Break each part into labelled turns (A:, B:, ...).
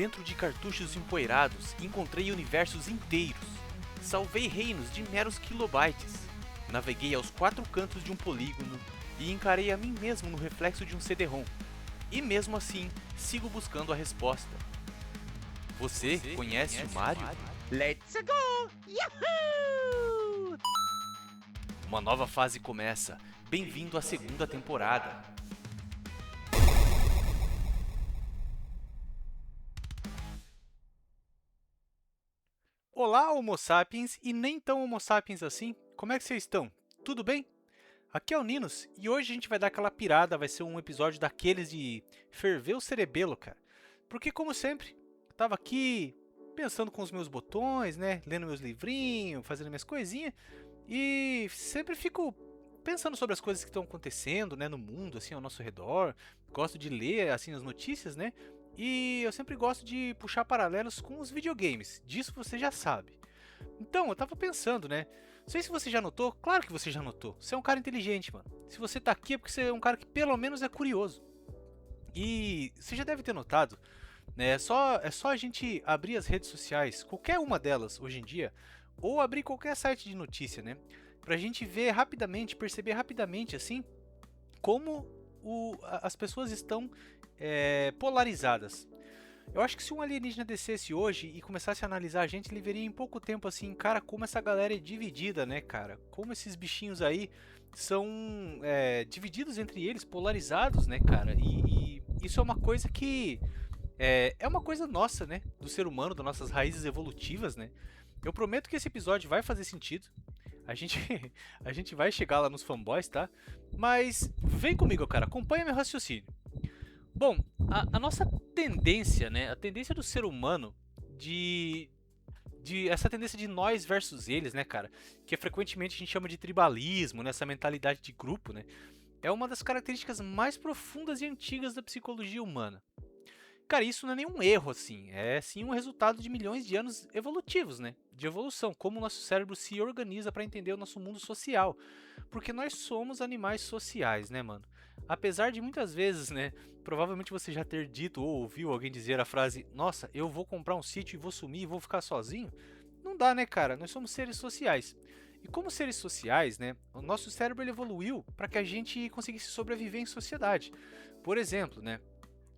A: Dentro de cartuchos empoeirados, encontrei universos inteiros. Salvei reinos de meros kilobytes. Naveguei aos quatro cantos de um polígono e encarei a mim mesmo no reflexo de um CD-ROM. E mesmo assim, sigo buscando a resposta. Você conhece o Mario?
B: Let's go! Yahoo!
A: Uma nova fase começa. Bem-vindo à segunda temporada. Olá, Homo sapiens e nem tão Homo sapiens assim. Como é que vocês estão? Tudo bem? Aqui é o Ninos e hoje a gente vai dar aquela pirada, vai ser um episódio daqueles de ferver o cerebelo, cara. Porque, como sempre, eu tava aqui pensando com os meus botões, né? Lendo meus livrinhos, fazendo minhas coisinhas e sempre fico pensando sobre as coisas que estão acontecendo, né, no mundo, assim, ao nosso redor. Gosto de ler, assim, as notícias, né? E eu sempre gosto de puxar paralelos com os videogames. Disso você já sabe. Então, eu tava pensando, né? Não sei se você já notou, claro que você já notou. Você é um cara inteligente, mano. Se você tá aqui é porque você é um cara que pelo menos é curioso. E você já deve ter notado, né? É só a gente abrir as redes sociais, qualquer uma delas hoje em dia, ou abrir qualquer site de notícia, né? Pra gente ver rapidamente, perceber rapidamente, assim, como as pessoas estão polarizadas. Eu acho que se um alienígena descesse hoje e começasse a analisar a gente, ele veria em pouco tempo assim, cara, como essa galera é dividida, né, cara? Como esses bichinhos aí são divididos entre eles, polarizados, né, cara? E isso é uma coisa que é uma coisa nossa, né? Do ser humano, das nossas raízes evolutivas, né? Eu prometo que esse episódio vai fazer sentido. A gente, a gente vai chegar lá nos fanboys, tá? Mas vem comigo, cara, acompanha meu raciocínio. Bom, a nossa tendência, né? A tendência do ser humano de essa tendência de nós versus eles, né, cara? Que frequentemente a gente chama de tribalismo, né? Essa mentalidade de grupo, né? É uma das características mais profundas e antigas da psicologia humana. Cara, isso não é nenhum erro, assim. É sim um resultado de milhões de anos evolutivos, né? De evolução, como o nosso cérebro se organiza para entender o nosso mundo social. Porque nós somos animais sociais, né, mano? Apesar de muitas vezes, né? Provavelmente você já ter dito ou ouviu alguém dizer a frase: Nossa, eu vou comprar um sítio e vou sumir e vou ficar sozinho. Não dá, né, cara? Nós somos seres sociais. E como seres sociais, né? O nosso cérebro ele evoluiu para que a gente conseguisse sobreviver em sociedade. Por exemplo, né?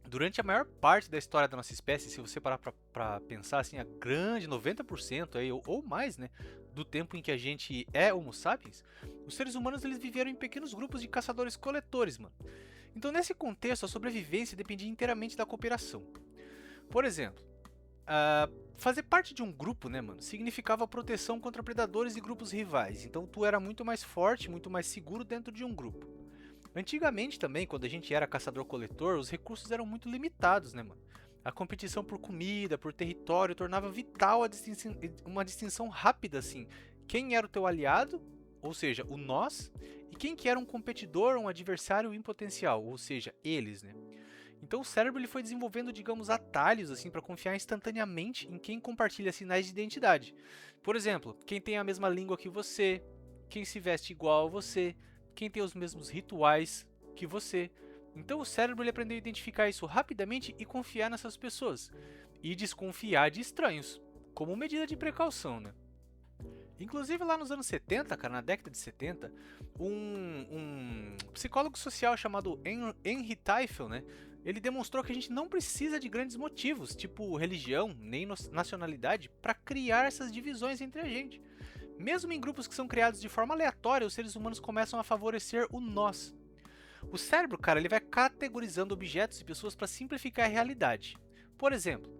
A: Durante a maior parte da história da nossa espécie, se você parar para pensar assim, a grande 90% aí, ou mais, né, do tempo em que a gente é Homo sapiens, os seres humanos eles viveram em pequenos grupos de caçadores-coletores, mano. Então, nesse contexto, a sobrevivência dependia inteiramente da cooperação. Por exemplo, fazer parte de um grupo, né, mano, significava proteção contra predadores e grupos rivais. Então, tu era muito mais forte, muito mais seguro dentro de um grupo. Antigamente também, quando a gente era caçador-coletor, os recursos eram muito limitados, né, mano? A competição por comida, por território, tornava vital uma distinção rápida, assim. Quem era o teu aliado, ou seja, o nós, e quem que era um competidor, um adversário em potencial, ou seja, eles, né? Então o cérebro ele foi desenvolvendo, digamos, atalhos assim para confiar instantaneamente em quem compartilha sinais de identidade. Por exemplo, quem tem a mesma língua que você, quem se veste igual a você, quem tem os mesmos rituais que você. Então o cérebro ele aprendeu a identificar isso rapidamente e confiar nessas pessoas. E desconfiar de estranhos, como medida de precaução, né? Inclusive lá nos anos 70, cara, na década de 70, um psicólogo social chamado Henry Teifel, né? Ele demonstrou que a gente não precisa de grandes motivos, tipo religião, nem nacionalidade, para criar essas divisões entre a gente. Mesmo em grupos que são criados de forma aleatória, os seres humanos começam a favorecer o nós. O cérebro, cara, ele vai categorizando objetos e pessoas para simplificar a realidade. Por exemplo,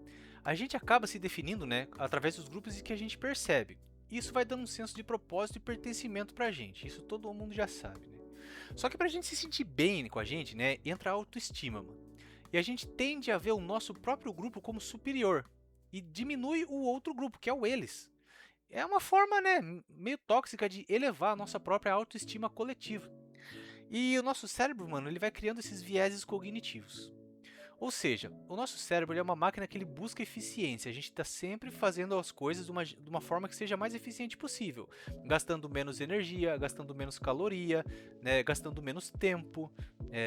A: a gente acaba se definindo, né, através dos grupos que a gente percebe. Isso vai dando um senso de propósito e pertencimento pra gente. Isso todo mundo já sabe, né? Só que pra gente se sentir bem com a gente, né, entra a autoestima, mano. E a gente tende a ver o nosso próprio grupo como superior e diminui o outro grupo, que é o eles. É uma forma, né, meio tóxica de elevar a nossa própria autoestima coletiva. E o nosso cérebro, mano, ele vai criando esses vieses cognitivos. Ou seja, o nosso cérebro ele é uma máquina que ele busca eficiência. A gente está sempre fazendo as coisas de uma forma que seja mais eficiente possível, gastando menos energia, gastando menos caloria, né, gastando menos tempo,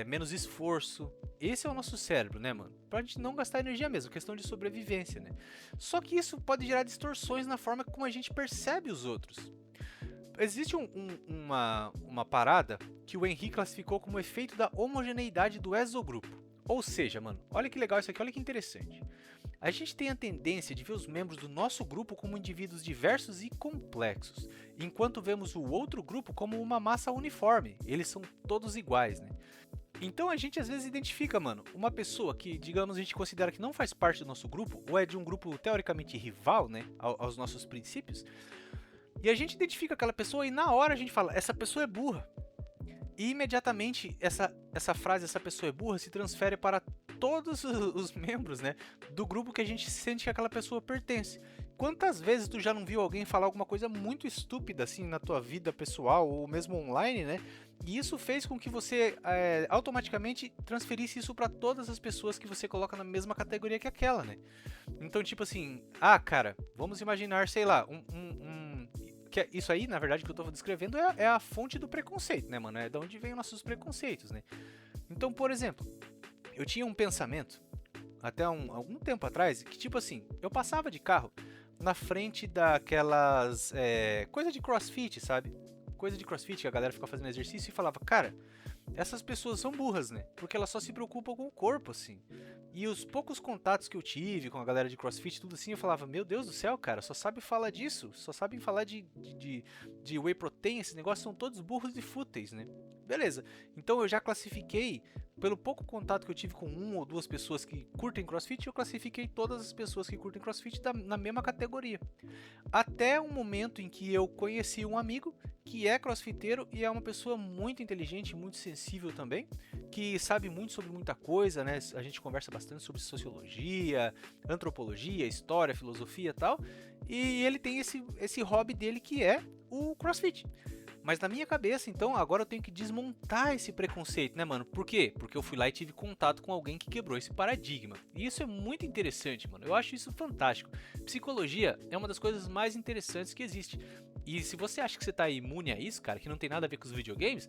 A: menos esforço. Esse é o nosso cérebro, né, mano? Pra gente não gastar energia mesmo, questão de sobrevivência, né? Só que isso pode gerar distorções na forma como a gente percebe os outros. Existe uma parada que o Henry classificou como efeito da homogeneidade do exogrupo. Ou seja, mano, olha que legal isso aqui, olha que interessante. A gente tem a tendência de ver os membros do nosso grupo como indivíduos diversos e complexos, enquanto vemos o outro grupo como uma massa uniforme, eles são todos iguais, né? Então a gente às vezes identifica, mano, uma pessoa que, digamos, a gente considera que não faz parte do nosso grupo, ou é de um grupo teoricamente rival, né, aos nossos princípios, e a gente identifica aquela pessoa e na hora a gente fala, essa pessoa é burra. E imediatamente essa frase, essa pessoa é burra, se transfere para todos os membros, né, do grupo que a gente sente que aquela pessoa pertence. Quantas vezes tu já não viu alguém falar alguma coisa muito estúpida assim na tua vida pessoal ou mesmo online, né? E isso fez com que você automaticamente transferisse isso para todas as pessoas que você coloca na mesma categoria que aquela, né? Então, tipo assim, cara, vamos imaginar, sei lá, isso aí, na verdade, que eu tô descrevendo é a fonte do preconceito, né, mano? É de onde vem os nossos preconceitos, né? Então, por exemplo, eu tinha um pensamento, até algum tempo atrás, que tipo assim, eu passava de carro na frente daquelas coisa de crossfit, sabe? Coisa de crossfit que a galera fica fazendo exercício e falava, cara, essas pessoas são burras, né? Porque elas só se preocupam com o corpo, assim. E os poucos contatos que eu tive com a galera de CrossFit, tudo assim, eu falava, meu Deus do céu, cara, só sabe falar disso, só sabem falar de whey protein, esses negócios são todos burros e fúteis, né? Beleza, então eu já classifiquei, pelo pouco contato que eu tive com uma ou duas pessoas que curtem CrossFit, eu classifiquei todas as pessoas que curtem CrossFit na mesma categoria. Até um momento em que eu conheci um amigo que é crossfiteiro e é uma pessoa muito inteligente, muito sensível também, que sabe muito sobre muita coisa, né? A gente conversa bastante sobre sociologia, antropologia, história, filosofia e tal, e ele tem esse hobby dele que é o CrossFit. Mas na minha cabeça, então, agora eu tenho que desmontar esse preconceito, né, mano? Por quê? Porque eu fui lá e tive contato com alguém que quebrou esse paradigma. E isso é muito interessante, mano. Eu acho isso fantástico. Psicologia é uma das coisas mais interessantes que existe. E se você acha que você tá imune a isso, cara, que não tem nada a ver com os videogames,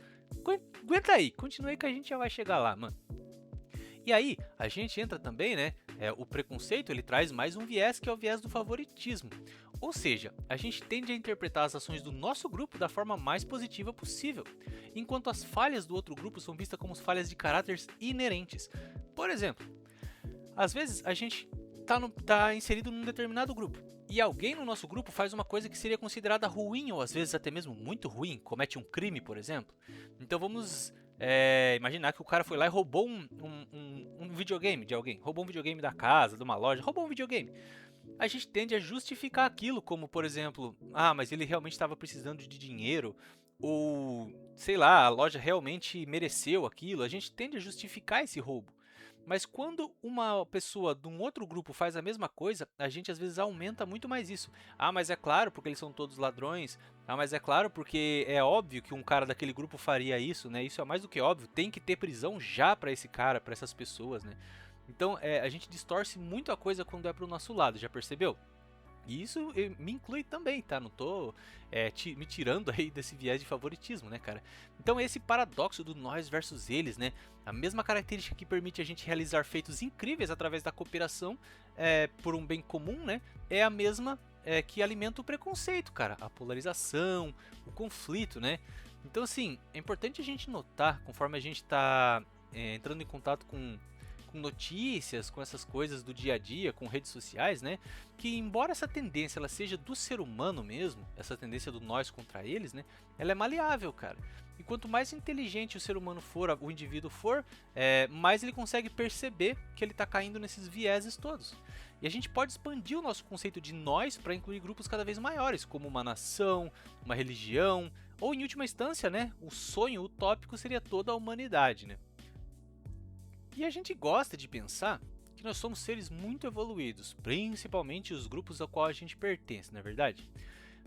A: aguenta aí, continue aí que a gente já vai chegar lá, mano. E aí, a gente entra também, né? O preconceito ele traz mais um viés que é o viés do favoritismo. Ou seja, a gente tende a interpretar as ações do nosso grupo da forma mais positiva possível, enquanto as falhas do outro grupo são vistas como falhas de caráteres inerentes. Por exemplo, às vezes a gente tá inserido num determinado grupo e alguém no nosso grupo faz uma coisa que seria considerada ruim ou às vezes até mesmo muito ruim, comete um crime, por exemplo. Então vamos imaginar que o cara foi lá e roubou um videogame de alguém, roubou um videogame da casa, de uma loja, roubou um videogame. A gente tende a justificar aquilo como, por exemplo, mas ele realmente estava precisando de dinheiro, ou, sei lá, a loja realmente mereceu aquilo. A gente tende a justificar esse roubo. Mas quando uma pessoa de um outro grupo faz a mesma coisa, a gente às vezes aumenta muito mais isso. Mas é claro porque eles são todos ladrões. Mas é claro porque é óbvio que um cara daquele grupo faria isso, né? Isso é mais do que óbvio. Tem que ter prisão já para esse cara, para essas pessoas, né? Então, a gente distorce muito a coisa quando é pro nosso lado, já percebeu? E isso me inclui também, tá? Não tô me tirando aí desse viés de favoritismo, né, cara? Então, esse paradoxo do nós versus eles, né? A mesma característica que permite a gente realizar feitos incríveis através da cooperação por um bem comum, né? É a mesma que alimenta o preconceito, cara. A polarização, o conflito, né? Então, assim, é importante a gente notar, conforme a gente tá entrando em contato com notícias, com essas coisas do dia a dia, com redes sociais, né? Que embora essa tendência ela seja do ser humano mesmo, essa tendência do nós contra eles, né? Ela é maleável, cara. E quanto mais inteligente o ser humano for, o indivíduo for, mais ele consegue perceber que ele está caindo nesses vieses todos. E a gente pode expandir o nosso conceito de nós para incluir grupos cada vez maiores, como uma nação, uma religião, ou em última instância, né? O sonho utópico seria toda a humanidade, né? E a gente gosta de pensar que nós somos seres muito evoluídos, principalmente os grupos ao qual a gente pertence, não é verdade?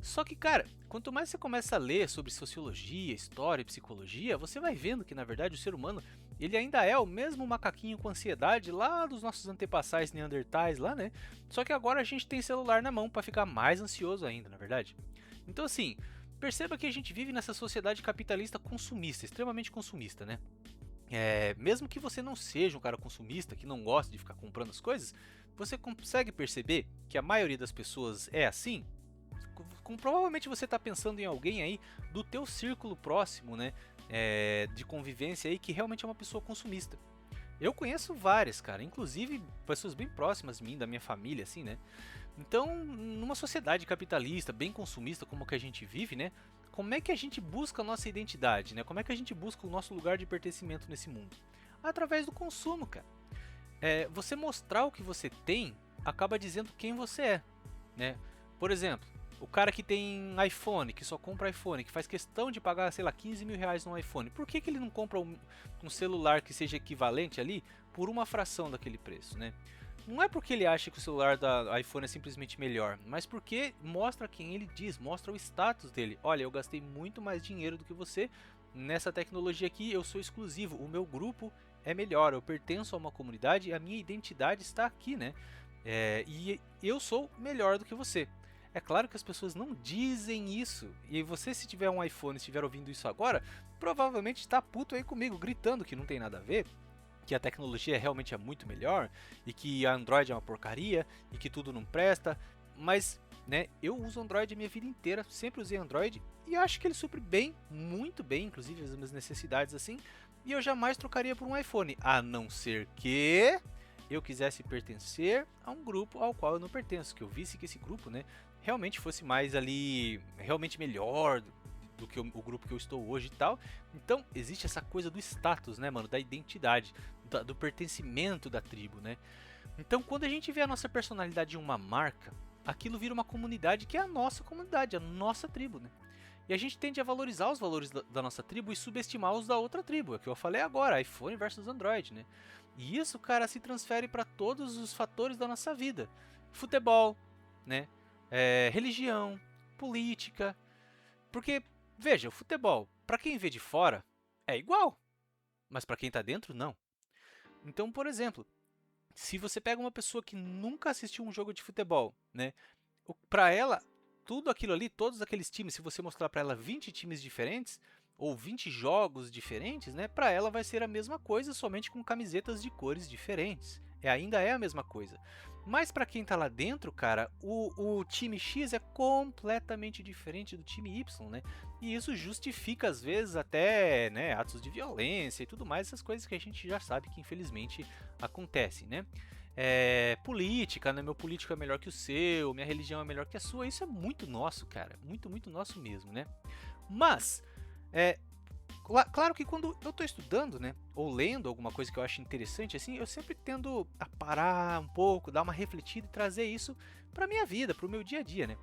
A: Só que, cara, quanto mais você começa a ler sobre sociologia, história e psicologia, você vai vendo que, na verdade, o ser humano Ele ainda é o mesmo macaquinho com ansiedade lá dos nossos antepassados neandertais lá, né? Só que agora a gente tem celular na mão para ficar mais ansioso ainda, na verdade. Então assim, perceba que a gente vive nessa sociedade capitalista consumista, extremamente consumista, né? Mesmo que você não seja um cara consumista, que não gosta de ficar comprando as coisas, você consegue perceber que a maioria das pessoas é assim? Provavelmente você está pensando em alguém aí do teu círculo próximo, né, de convivência aí que realmente é uma pessoa consumista. Eu conheço várias, cara, inclusive pessoas bem próximas de mim, da minha família, assim, né? Então, numa sociedade capitalista, bem consumista como que a gente vive, né? Como é que a gente busca a nossa identidade, né? Como é que a gente busca o nosso lugar de pertencimento nesse mundo? Através do consumo, cara. Você mostrar o que você tem acaba dizendo quem você é, né? Por exemplo, o cara que tem iPhone, que só compra iPhone, que faz questão de pagar, sei lá, 15 mil reais no iPhone, por que ele não compra um celular que seja equivalente ali por uma fração daquele preço, né? Não é porque ele acha que o celular da iPhone é simplesmente melhor, mas porque mostra quem ele diz, mostra o status dele. Olha, eu gastei muito mais dinheiro do que você nessa tecnologia aqui, eu sou exclusivo, o meu grupo é melhor, eu pertenço a uma comunidade e a minha identidade está aqui, né? E eu sou melhor do que você. É claro que as pessoas não dizem isso, e você, se tiver um iPhone e estiver ouvindo isso agora, provavelmente está puto aí comigo, gritando que não tem nada a ver, que a tecnologia realmente é muito melhor, e que a Android é uma porcaria, e que tudo não presta, mas né, eu uso Android a minha vida inteira, sempre usei Android, e acho que ele supre bem, muito bem, inclusive as minhas necessidades assim, e eu jamais trocaria por um iPhone, a não ser que eu quisesse pertencer a um grupo ao qual eu não pertenço, que eu visse que esse grupo, né, realmente fosse mais ali, realmente melhor do que o grupo que eu estou hoje e tal. Então existe essa coisa do status, né, mano, da identidade, do pertencimento da tribo, né. Então quando a gente vê a nossa personalidade em uma marca, aquilo vira uma comunidade que é a nossa comunidade, a nossa tribo, né. E a gente tende a valorizar os valores da nossa tribo e subestimar os da outra tribo, é o que eu falei agora, iPhone versus Android, né. E isso, cara, se transfere para todos os fatores da nossa vida. Futebol, né, religião, política. Porque, veja, o futebol, para quem vê de fora, é igual, mas para quem tá dentro, não. Então, por exemplo, se você pega uma pessoa que nunca assistiu um jogo de futebol, né, para ela, tudo aquilo ali, todos aqueles times, se você mostrar para ela 20 times diferentes, ou 20 jogos diferentes, né, para ela vai ser a mesma coisa, somente com camisetas de cores diferentes. Ainda é a mesma coisa. Mas para quem tá lá dentro, cara, o time X é completamente diferente do time Y, né? E isso justifica, às vezes, até, né, atos de violência e tudo mais, essas coisas que a gente já sabe que infelizmente acontecem, né? Política, né? Meu político é melhor que o seu, minha religião é melhor que a sua, isso é muito nosso, cara. Muito, muito nosso mesmo, né? Mas, claro que quando eu estou estudando, né, ou lendo alguma coisa que eu acho interessante, assim, eu sempre tendo a parar um pouco, dar uma refletida e trazer isso para minha vida, para o meu dia a dia, né?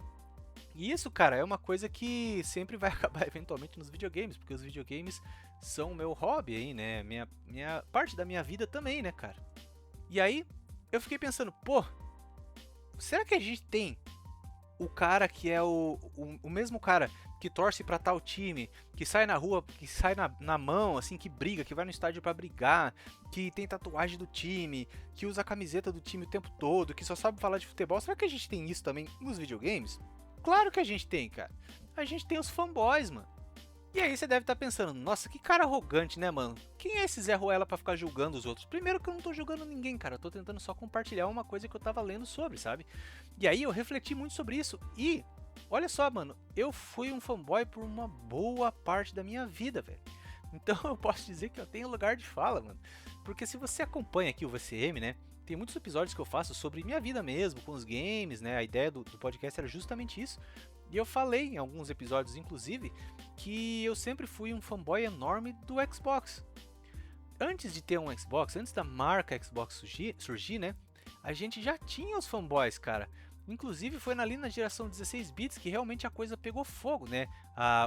A: E isso, cara, é uma coisa que sempre vai acabar eventualmente nos videogames, porque os videogames são o meu hobby aí, né? Minha parte da minha vida também, né, cara? E aí eu fiquei pensando, pô, será que a gente tem o cara que é o mesmo cara que torce pra tal time, que sai na rua, que sai na mão, assim, que briga, que vai no estádio pra brigar, que tem tatuagem do time, que usa a camiseta do time o tempo todo, que só sabe falar de futebol? Será que a gente tem isso também nos videogames? Claro que a gente tem, cara. A gente tem os fanboys, mano. E aí você deve estar pensando, nossa, que cara arrogante, né, mano? Quem é esse Zé Ruela pra ficar julgando os outros? Primeiro que eu não tô julgando ninguém, cara. Eu tô tentando só compartilhar uma coisa que eu tava lendo sobre, sabe? E aí eu refleti muito sobre isso e... olha só, mano, eu fui um fanboy por uma boa parte da minha vida, velho. Então eu posso dizer que eu tenho lugar de fala, mano. Porque se você acompanha aqui o VCM, né, tem muitos episódios que eu faço sobre minha vida mesmo, com os games, né, a ideia do podcast era justamente isso. E eu falei em alguns episódios, inclusive, que eu sempre fui um fanboy enorme do Xbox. Antes de ter um Xbox, antes da marca Xbox surgir, né, a gente já tinha os fanboys, cara. Inclusive foi ali na geração 16 bits que realmente a coisa pegou fogo, né?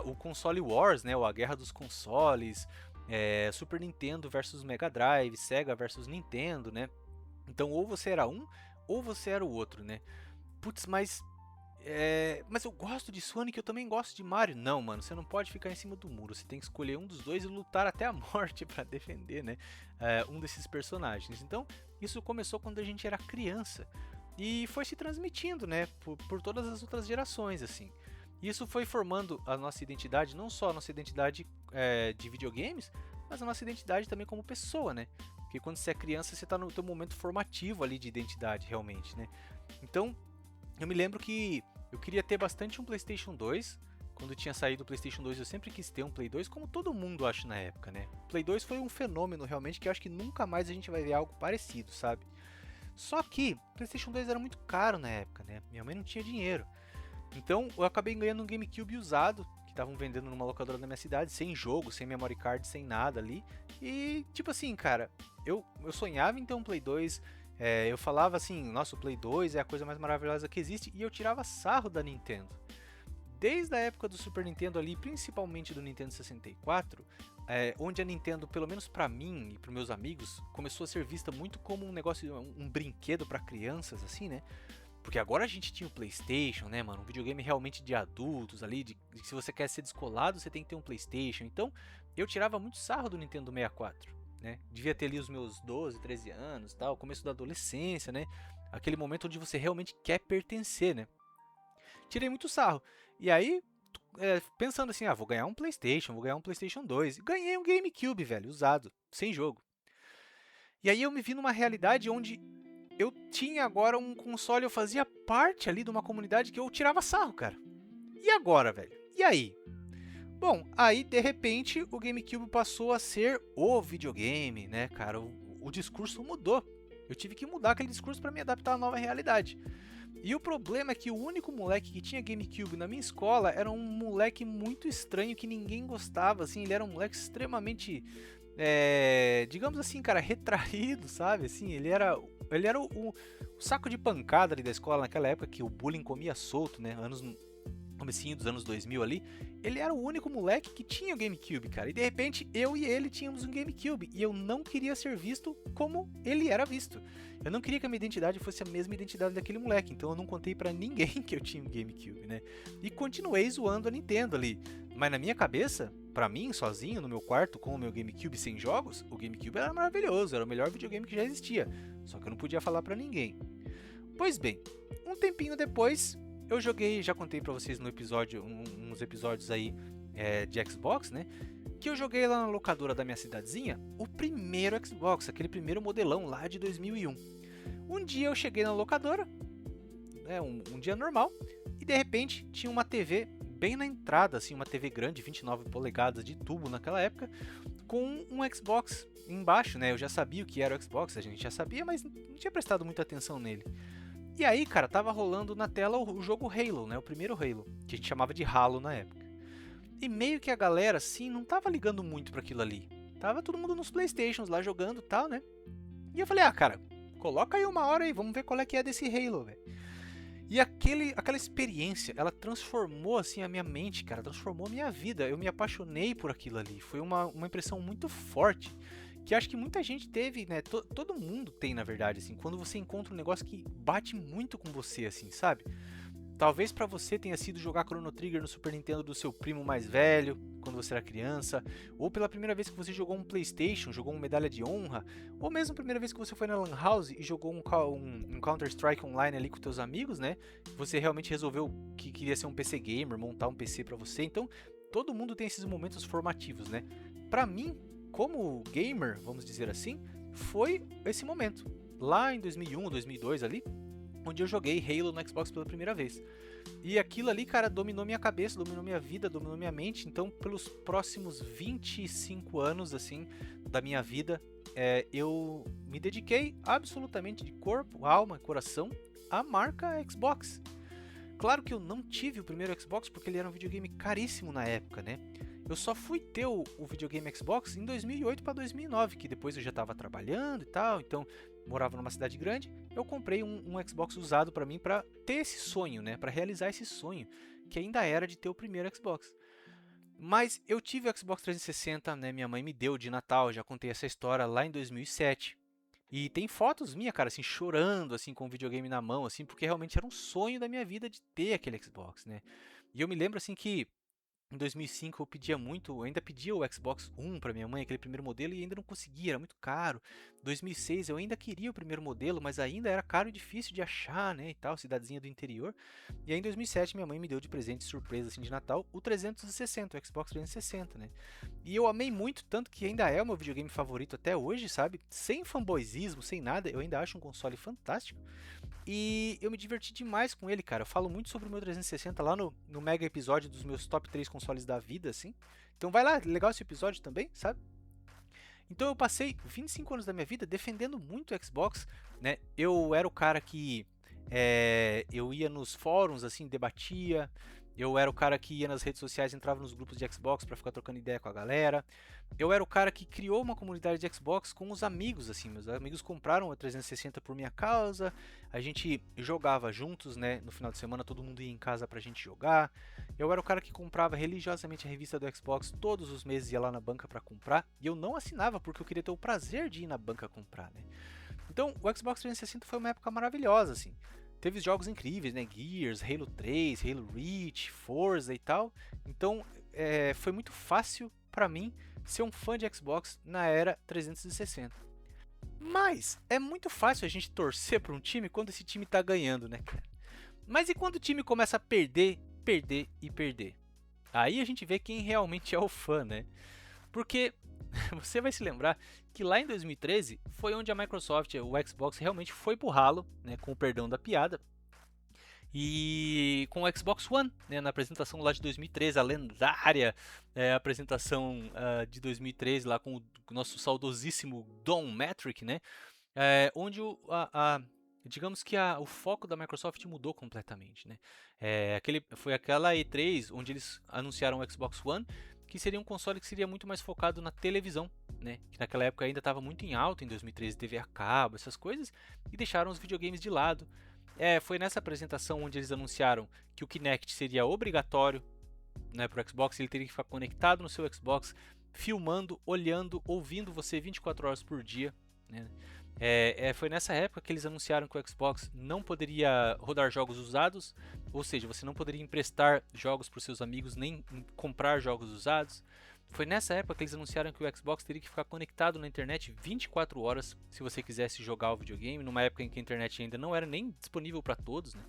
A: O console Wars, né? A guerra dos consoles, Super Nintendo versus Mega Drive, Sega versus Nintendo, né? Então ou você era um ou você era o outro, né? Putz, mas Mas eu gosto de Sonic, eu também gosto de Mario. Não, mano, você não pode ficar em cima do muro. Você tem que escolher um dos dois e lutar até a morte pra defender, né? Um desses personagens. Então, isso começou quando a gente era criança. E foi se transmitindo, né? Por todas as outras gerações, assim. Isso foi formando a nossa identidade, não só a nossa identidade de videogames, mas a nossa identidade também como pessoa, né? Porque quando você é criança, você tá no teu momento formativo ali de identidade, realmente, né? Então, eu me lembro que eu queria ter bastante um PlayStation 2. Quando tinha saído o PlayStation 2, eu sempre quis ter um Play 2, como todo mundo acha na época, né? O Play 2 foi um fenômeno realmente que eu acho que nunca mais a gente vai ver algo parecido, sabe? Só que o PlayStation 2 era muito caro na época, né? Minha mãe não tinha dinheiro. Então eu acabei ganhando um GameCube usado, que estavam vendendo numa locadora da minha cidade, sem jogo, sem memory card, sem nada ali. E tipo assim, cara, eu sonhava em ter um Play 2. Eu falava assim, nossa, o Play 2 é a coisa mais maravilhosa que existe, e eu tirava sarro da Nintendo. Desde a época do Super Nintendo ali, principalmente do Nintendo 64, onde a Nintendo, pelo menos pra mim e pros meus amigos, começou a ser vista muito como um negócio, um brinquedo pra crianças, assim, né? Porque agora a gente tinha o PlayStation, né, mano? Um videogame realmente de adultos ali, de se você quer ser descolado, você tem que ter um PlayStation. Então, eu tirava muito sarro do Nintendo 64, né? Devia ter ali os meus 12, 13 anos, tal, começo da adolescência, né? Aquele momento onde você realmente quer pertencer, né? Tirei muito sarro. E aí, pensando assim, vou ganhar um PlayStation, vou ganhar um PlayStation 2. Ganhei um GameCube, velho, usado, sem jogo. E aí eu me vi numa realidade onde eu tinha agora um console, eu fazia parte ali de uma comunidade que eu tirava sarro, cara. E agora, velho? E aí? Bom, aí de repente o GameCube passou a ser o videogame, né, cara? O discurso mudou. Eu tive que mudar aquele discurso para me adaptar à nova realidade. E o problema é que o único moleque que tinha GameCube na minha escola era um moleque muito estranho que ninguém gostava, assim, ele era um moleque extremamente, digamos assim, cara, retraído, sabe? Assim, ele era o saco de pancada ali da escola naquela época que o bullying comia solto, né? Comecinho dos anos 2000 ali, ele era o único moleque que tinha o GameCube, cara. E de repente, eu e ele tínhamos um GameCube. E eu não queria ser visto como ele era visto. Eu não queria que a minha identidade fosse a mesma identidade daquele moleque. Então eu não contei pra ninguém que eu tinha um GameCube, né? E continuei zoando a Nintendo ali. Mas na minha cabeça, pra mim, sozinho, no meu quarto, com o meu GameCube sem jogos, o GameCube era maravilhoso, era o melhor videogame que já existia. Só que eu não podia falar pra ninguém. Pois bem, um tempinho depois, eu joguei, já contei pra vocês no episódio, uns episódios aí de Xbox, né? Que eu joguei lá na locadora da minha cidadezinha, o primeiro Xbox, aquele primeiro modelão lá de 2001. Um dia eu cheguei na locadora, um dia normal, e de repente tinha uma TV bem na entrada, assim, uma TV grande, 29 polegadas de tubo naquela época, com um Xbox embaixo, né? Eu já sabia o que era o Xbox, a gente já sabia, mas não tinha prestado muita atenção nele. E aí, cara, tava rolando na tela o jogo Halo, né? O primeiro Halo, que a gente chamava de Halo na época. E meio que a galera, assim, não tava ligando muito pra aquilo ali. Tava todo mundo nos Playstations lá jogando e tal, né? E eu falei, cara, coloca aí uma hora aí, vamos ver qual é que é desse Halo, velho. E aquela experiência, ela transformou, assim, a minha mente, cara, transformou a minha vida. Eu me apaixonei por aquilo ali. Foi uma impressão muito forte que acho que muita gente teve, né? Todo mundo tem, na verdade, assim, quando você encontra um negócio que bate muito com você, assim, sabe? Talvez pra você tenha sido jogar Chrono Trigger no Super Nintendo do seu primo mais velho, quando você era criança, ou pela primeira vez que você jogou um PlayStation, jogou uma medalha de honra, ou mesmo a primeira vez que você foi na Lan House e jogou um Counter-Strike online ali com teus amigos, né? Você realmente resolveu que queria ser um PC gamer, montar um PC pra você. Então, todo mundo tem esses momentos formativos, né? Pra mim, como gamer, vamos dizer assim, foi esse momento. Lá em 2001, 2002 ali, onde eu joguei Halo no Xbox pela primeira vez. E aquilo ali, cara, dominou minha cabeça, dominou minha vida, dominou minha mente. Então, pelos próximos 25 anos, assim, da minha vida, eu me dediquei absolutamente de corpo, alma e coração à marca Xbox. Claro que eu não tive o primeiro Xbox porque ele era um videogame caríssimo na época, né? Eu só fui ter o videogame Xbox em 2008 para 2009, que depois eu já estava trabalhando e tal, então morava numa cidade grande. Eu comprei um Xbox usado para mim para ter esse sonho, né? Para realizar esse sonho, que ainda era de ter o primeiro Xbox. Mas eu tive o Xbox 360, né? Minha mãe me deu de Natal, já contei essa história lá em 2007. E tem fotos minha, cara, assim, chorando, assim, com o videogame na mão, assim, porque realmente era um sonho da minha vida de ter aquele Xbox, né? E eu me lembro, assim, que em 2005 eu pedia muito, eu ainda pedia o Xbox One para minha mãe, aquele primeiro modelo, e ainda não conseguia, era muito caro. 2006 eu ainda queria o primeiro modelo, mas ainda era caro e difícil de achar, né, e tal, cidadezinha do interior. E aí em 2007 minha mãe me deu de presente surpresa assim de Natal o 360, o Xbox 360, né? E eu amei muito, tanto que ainda é o meu videogame favorito até hoje, sabe? Sem fanboyzismo, sem nada, eu ainda acho um console fantástico. E eu me diverti demais com ele, cara. Eu falo muito sobre o meu 360 lá no mega episódio dos meus top 3 consoles da vida, assim. Então vai lá, legal esse episódio também, sabe? Então eu passei 25 anos da minha vida defendendo muito o Xbox, né? Eu era o cara que eu ia nos fóruns, assim, debatia. Eu era o cara que ia nas redes sociais, entrava nos grupos de Xbox para ficar trocando ideia com a galera. Eu era o cara que criou uma comunidade de Xbox com os amigos, assim. Meus amigos compraram a 360 por minha causa. A gente jogava juntos, né? No final de semana todo mundo ia em casa pra gente jogar. Eu era o cara que comprava religiosamente a revista do Xbox todos os meses, ia lá na banca para comprar. E eu não assinava porque eu queria ter o prazer de ir na banca comprar, né? Então, o Xbox 360 foi uma época maravilhosa, assim. Teve jogos incríveis, né? Gears, Halo 3, Halo Reach, Forza e tal. Então, foi muito fácil para mim ser um fã de Xbox na era 360. Mas é muito fácil a gente torcer para um time quando esse time tá ganhando, né, cara? Mas e quando o time começa a perder, perder e perder? Aí a gente vê quem realmente é o fã, né? Porque você vai se lembrar que lá em 2013 foi onde a Microsoft, o Xbox, realmente foi pro ralo, né, com o perdão da piada. E com o Xbox One, né, na apresentação lá de 2013, a lendária apresentação de 2013 lá com o nosso saudosíssimo Don Matrick, né, onde digamos que o foco da Microsoft mudou completamente, né? Foi aquela E3 onde eles anunciaram o Xbox One, que seria um console que seria muito mais focado na televisão, né? Que naquela época ainda estava muito em alta, em 2013 TV a cabo, essas coisas, e deixaram os videogames de lado. Foi nessa apresentação onde eles anunciaram que o Kinect seria obrigatório, né, para o Xbox, ele teria que ficar conectado no seu Xbox, filmando, olhando, ouvindo você 24 horas por dia, né? Foi nessa época que eles anunciaram que o Xbox não poderia rodar jogos usados, ou seja, você não poderia emprestar jogos para os seus amigos, nem comprar jogos usados. Foi nessa época que eles anunciaram que o Xbox teria que ficar conectado na internet 24 horas se você quisesse jogar o videogame, numa época em que a internet ainda não era nem disponível para todos, né?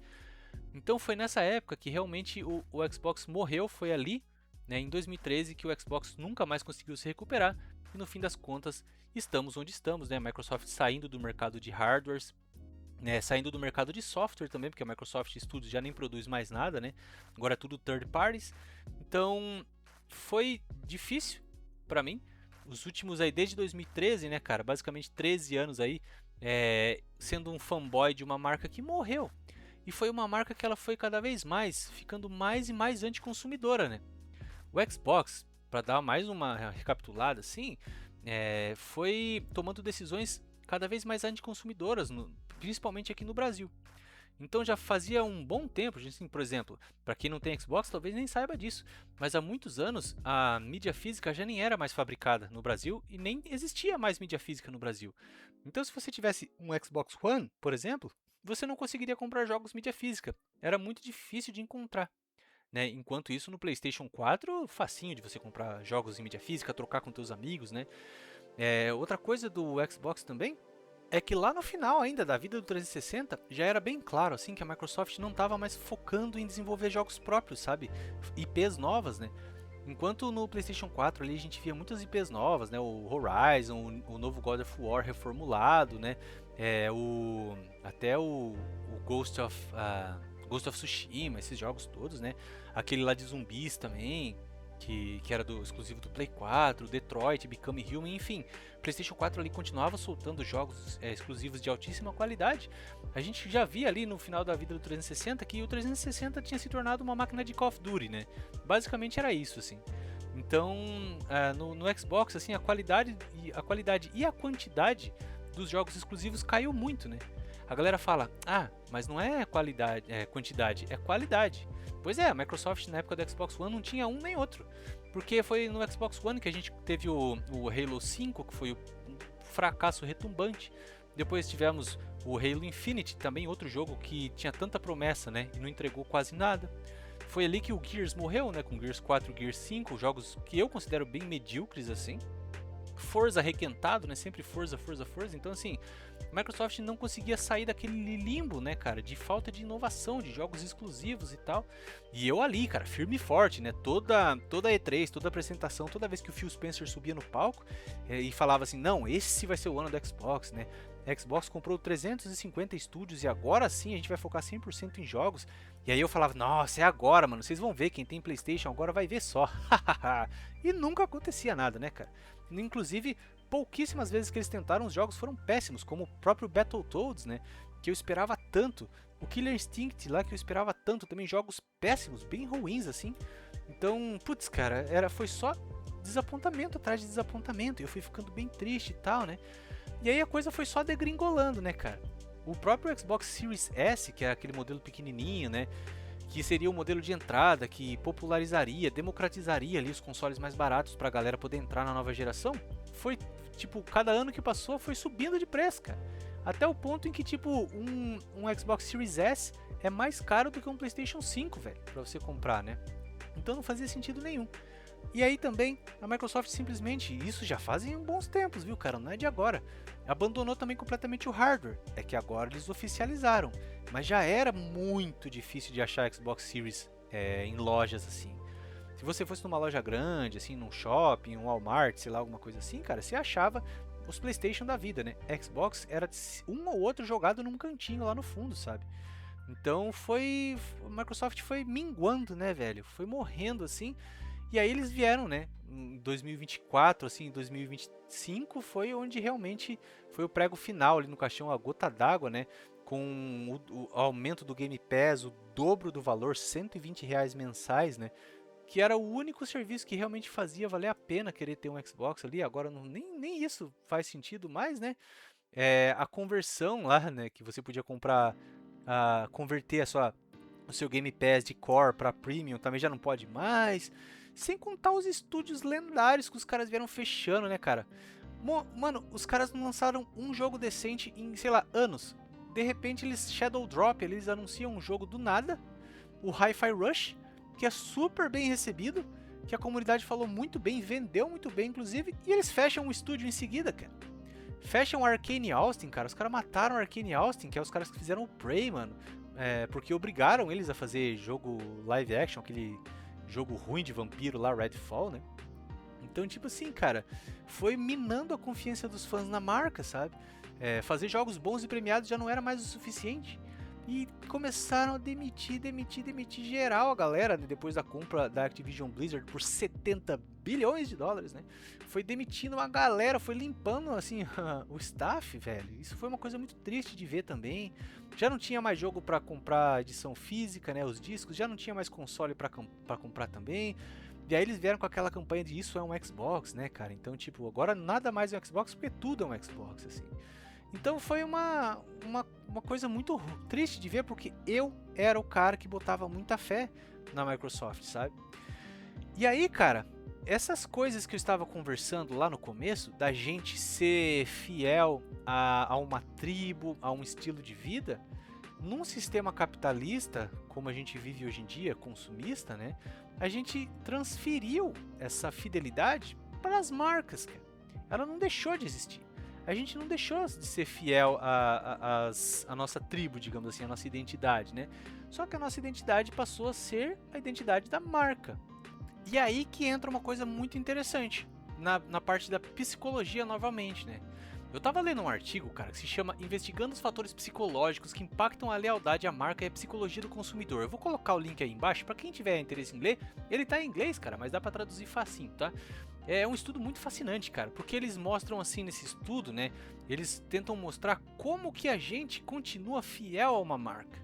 A: Então foi nessa época que realmente o Xbox morreu, foi ali, né, em 2013, que o Xbox nunca mais conseguiu se recuperar e no fim das contas estamos onde estamos, né? A Microsoft saindo do mercado de hardwares, né, saindo do mercado de software também, porque a Microsoft Studios já nem produz mais nada, né? Agora é tudo third parties. Então foi difícil para mim. Os últimos aí desde 2013, né, cara? Basicamente 13 anos aí sendo um fanboy de uma marca que morreu. E foi uma marca que ela foi cada vez mais ficando mais e mais anticonsumidora, né? O Xbox, para dar mais uma recapitulada assim, foi tomando decisões cada vez mais anticonsumidoras, principalmente aqui no Brasil. Então já fazia um bom tempo, assim, por exemplo, para quem não tem Xbox talvez nem saiba disso, mas há muitos anos a mídia física já nem era mais fabricada no Brasil e nem existia mais mídia física no Brasil. Então se você tivesse um Xbox One, por exemplo, você não conseguiria comprar jogos mídia física, era muito difícil de encontrar. Né? Enquanto isso no PlayStation 4, facinho de você comprar jogos em mídia física, trocar com teus amigos, né? Outra coisa do Xbox também é que lá no final ainda da vida do 360 já era bem claro assim que a Microsoft não estava mais focando em desenvolver jogos próprios, sabe? IPs novas, né? Enquanto no PlayStation 4 ali a gente via muitas IPs novas, né? O Horizon, o novo God of War reformulado, né? Até o Ghost of Tsushima, esses jogos todos, né? Aquele lá de zumbis também, que era exclusivo do Play 4, Detroit, Become Human, enfim. PlayStation 4 ali continuava soltando jogos exclusivos de altíssima qualidade. A gente já via ali no final da vida do 360 que o 360 tinha se tornado uma máquina de Call of Duty, né? Basicamente era isso, assim. Então, no Xbox, assim, a qualidade e a quantidade dos jogos exclusivos caiu muito, né? A galera fala, mas não é quantidade, é qualidade. Pois é, a Microsoft na época do Xbox One não tinha um nem outro. Porque foi no Xbox One que a gente teve o Halo 5, que foi um fracasso retumbante. Depois tivemos o Halo Infinite, também outro jogo que tinha tanta promessa, né, e não entregou quase nada. Foi ali que o Gears morreu, né, com Gears 4 e Gears 5, jogos que eu considero bem medíocres assim. Forza requentado, né, sempre Forza. Então assim, a Microsoft não conseguia sair daquele limbo, né, cara, de falta de inovação, de jogos exclusivos e tal. E eu ali, cara, firme e forte, né, toda a E3, toda a apresentação, toda vez que o Phil Spencer subia no palco e falava assim, não, esse vai ser o ano do Xbox, né. A Xbox comprou 350 estúdios e agora sim a gente vai focar 100% em jogos. E aí eu falava, nossa, é agora, mano, vocês vão ver, quem tem PlayStation agora vai ver só. E nunca acontecia nada, né, cara. Inclusive, pouquíssimas vezes que eles tentaram, os jogos foram péssimos, como o próprio Battletoads, né, que eu esperava tanto. O Killer Instinct lá, que eu esperava tanto, também jogos péssimos, bem ruins assim. Então, putz, cara, foi só desapontamento atrás de desapontamento, e eu fui ficando bem triste e tal, né. E aí a coisa foi só degringolando, né, cara. O próprio Xbox Series S, que é aquele modelo pequenininho, né, que seria o modelo de entrada, que popularizaria, democratizaria ali os consoles mais baratos pra galera poder entrar na nova geração, foi, tipo, cada ano que passou foi subindo de preço, cara. Até o ponto em que, tipo, um Xbox Series S é mais caro do que um PlayStation 5, velho, pra você comprar, né. Então não fazia sentido nenhum. E aí também, a Microsoft simplesmente, isso já fazem bons tempos, viu, cara, não é de agora, abandonou também completamente o hardware. É que agora eles oficializaram, mas já era muito difícil de achar Xbox Series em lojas assim. Se você fosse numa loja grande, assim, num shopping, um Walmart, sei lá, alguma coisa assim, cara, você achava os PlayStation da vida, né? Xbox era um ou outro jogado num cantinho lá no fundo, sabe? Então a Microsoft foi minguando, né, velho? Foi morrendo assim. E aí eles vieram, né, em 2024, assim, 2025 foi onde realmente foi o prego final ali no caixão, a gota d'água, né, com o aumento do Game Pass, o dobro do valor, R$120 mensais, né, que era o único serviço que realmente fazia valer a pena querer ter um Xbox ali. Agora nem isso faz sentido mais, né, a conversão lá, né, que você podia comprar, converter o seu Game Pass de Core para Premium também já não pode mais. Sem contar os estúdios lendários que os caras vieram fechando, né, cara? Mano, os caras não lançaram um jogo decente em, sei lá, anos. De repente eles Shadow Drop, eles anunciam um jogo do nada, o Hi-Fi Rush, que é super bem recebido, que a comunidade falou muito bem, vendeu muito bem, inclusive, e eles fecham o estúdio em seguida, cara. Fecham a Arcane Austin, cara. Os caras mataram a Arcane Austin, que é os caras que fizeram o Prey, mano. Porque obrigaram eles a fazer jogo live action, aquele jogo ruim de vampiro lá, Redfall, né? Então, tipo assim, cara, foi minando a confiança dos fãs na marca, sabe? Fazer jogos bons e premiados já não era mais o suficiente. E começaram a demitir geral a galera, né? Depois da compra da Activision Blizzard por 70 bilhões de dólares, né? Foi demitindo uma galera, foi limpando, assim, o staff, velho. Isso foi uma coisa muito triste de ver também. Já não tinha mais jogo para comprar edição física, né? Os discos, já não tinha mais console para comprar também. E aí eles vieram com aquela campanha de isso é um Xbox, né, cara? Então, tipo, agora nada mais é um Xbox porque tudo é um Xbox, assim. Então foi uma coisa muito triste de ver, porque eu era o cara que botava muita fé na Microsoft, sabe? E aí, cara, essas coisas que eu estava conversando lá no começo, da gente ser fiel a uma tribo, a um estilo de vida, num sistema capitalista, como a gente vive hoje em dia, consumista, né? A gente transferiu essa fidelidade para as marcas, cara. Ela não deixou de existir. A gente não deixou de ser fiel à nossa tribo, digamos assim, a nossa identidade, né? Só que a nossa identidade passou a ser a identidade da marca. E aí que entra uma coisa muito interessante, na parte da psicologia novamente, né? Eu tava lendo um artigo, cara, que se chama Investigando os Fatores Psicológicos que Impactam a Lealdade à Marca e a Psicologia do Consumidor. Eu vou colocar o link aí embaixo, pra quem tiver interesse em ler. Ele tá em inglês, cara, mas dá pra traduzir facinho, tá? É um estudo muito fascinante, cara, porque eles mostram assim nesse estudo, né? Eles tentam mostrar como que a gente continua fiel a uma marca.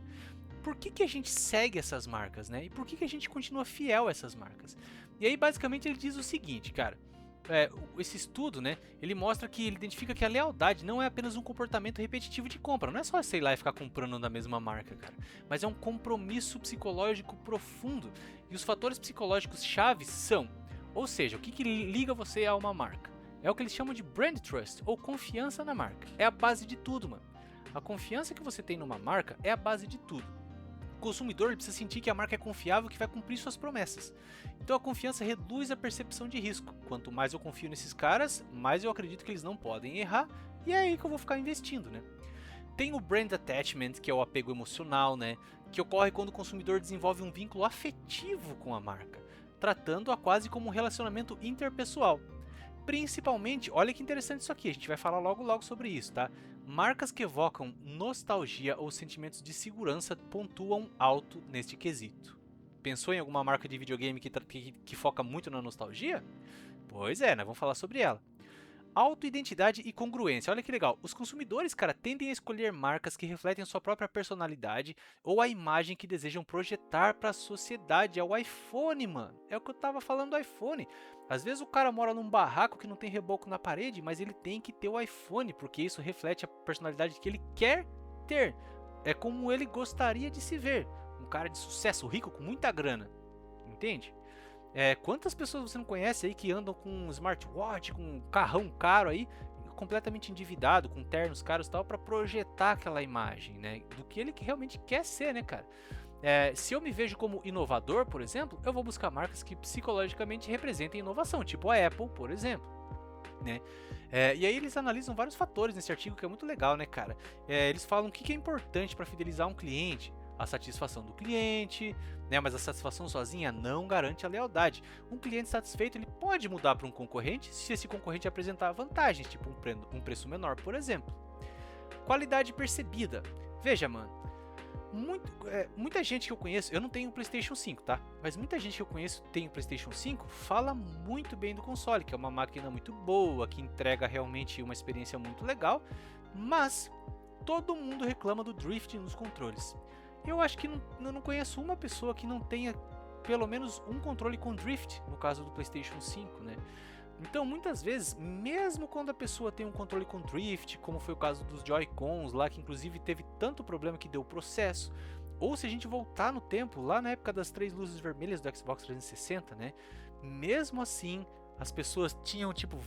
A: Por que a gente segue essas marcas, né? E por que a gente continua fiel a essas marcas? E aí, basicamente, ele diz o seguinte, cara. Esse estudo, né? Ele mostra que ele identifica que a lealdade não é apenas um comportamento repetitivo de compra. Não é só, sei lá, e ficar comprando da mesma marca, cara. Mas é um compromisso psicológico profundo. E os fatores psicológicos chaves são... Ou seja, o que liga você a uma marca? É o que eles chamam de brand trust, ou confiança na marca. É a base de tudo, mano. A confiança que você tem numa marca é a base de tudo. O consumidor ele precisa sentir que a marca é confiável, que vai cumprir suas promessas. Então a confiança reduz a percepção de risco. Quanto mais eu confio nesses caras, mais eu acredito que eles não podem errar, e é aí que eu vou ficar investindo, né? Tem o brand attachment, que é o apego emocional, né? Que ocorre quando o consumidor desenvolve um vínculo afetivo com a marca, tratando-a quase como um relacionamento interpessoal. Principalmente, olha que interessante isso aqui, a gente vai falar logo sobre isso, tá? Marcas que evocam nostalgia ou sentimentos de segurança pontuam alto neste quesito. Pensou em alguma marca de videogame que foca muito na nostalgia? Pois é, nós vamos falar sobre ela. Autoidentidade e congruência. Olha que legal. Os consumidores, cara, tendem a escolher marcas que refletem a sua própria personalidade ou a imagem que desejam projetar para a sociedade. É o iPhone, mano. É o que eu tava falando do iPhone. Às vezes o cara mora num barraco que não tem reboco na parede, mas ele tem que ter o iPhone, porque isso reflete a personalidade que ele quer ter. É como ele gostaria de se ver. Um cara de sucesso, rico, com muita grana. Entende? Quantas pessoas você não conhece aí que andam com um smartwatch, com um carrão caro aí, completamente endividado, com ternos caros e tal, para projetar aquela imagem, né? Do que ele realmente quer ser, né, cara? Se eu me vejo como inovador, por exemplo, eu vou buscar marcas que psicologicamente representem inovação, tipo a Apple, por exemplo, né? E aí eles analisam vários fatores nesse artigo que é muito legal, né, cara? Eles falam o que é importante para fidelizar um cliente. A satisfação do cliente, né? Mas a satisfação sozinha não garante a lealdade. Um cliente satisfeito ele pode mudar para um concorrente se esse concorrente apresentar vantagens, tipo um preço menor, por exemplo. Qualidade percebida. Veja, mano, muita gente que eu conheço, eu não tenho o PlayStation 5, tá? Mas muita gente que eu conheço tem o PlayStation 5, fala muito bem do console, que é uma máquina muito boa, que entrega realmente uma experiência muito legal, mas todo mundo reclama do drift nos controles. Eu acho que não conheço uma pessoa que não tenha pelo menos um controle com drift, no caso do PlayStation 5, né? Então, muitas vezes, mesmo quando a pessoa tem um controle com drift, como foi o caso dos Joy-Cons lá, que inclusive teve tanto problema que deu processo, ou se a gente voltar no tempo, lá na época das 3 luzes vermelhas do Xbox 360, né? Mesmo assim, as pessoas tinham, tipo,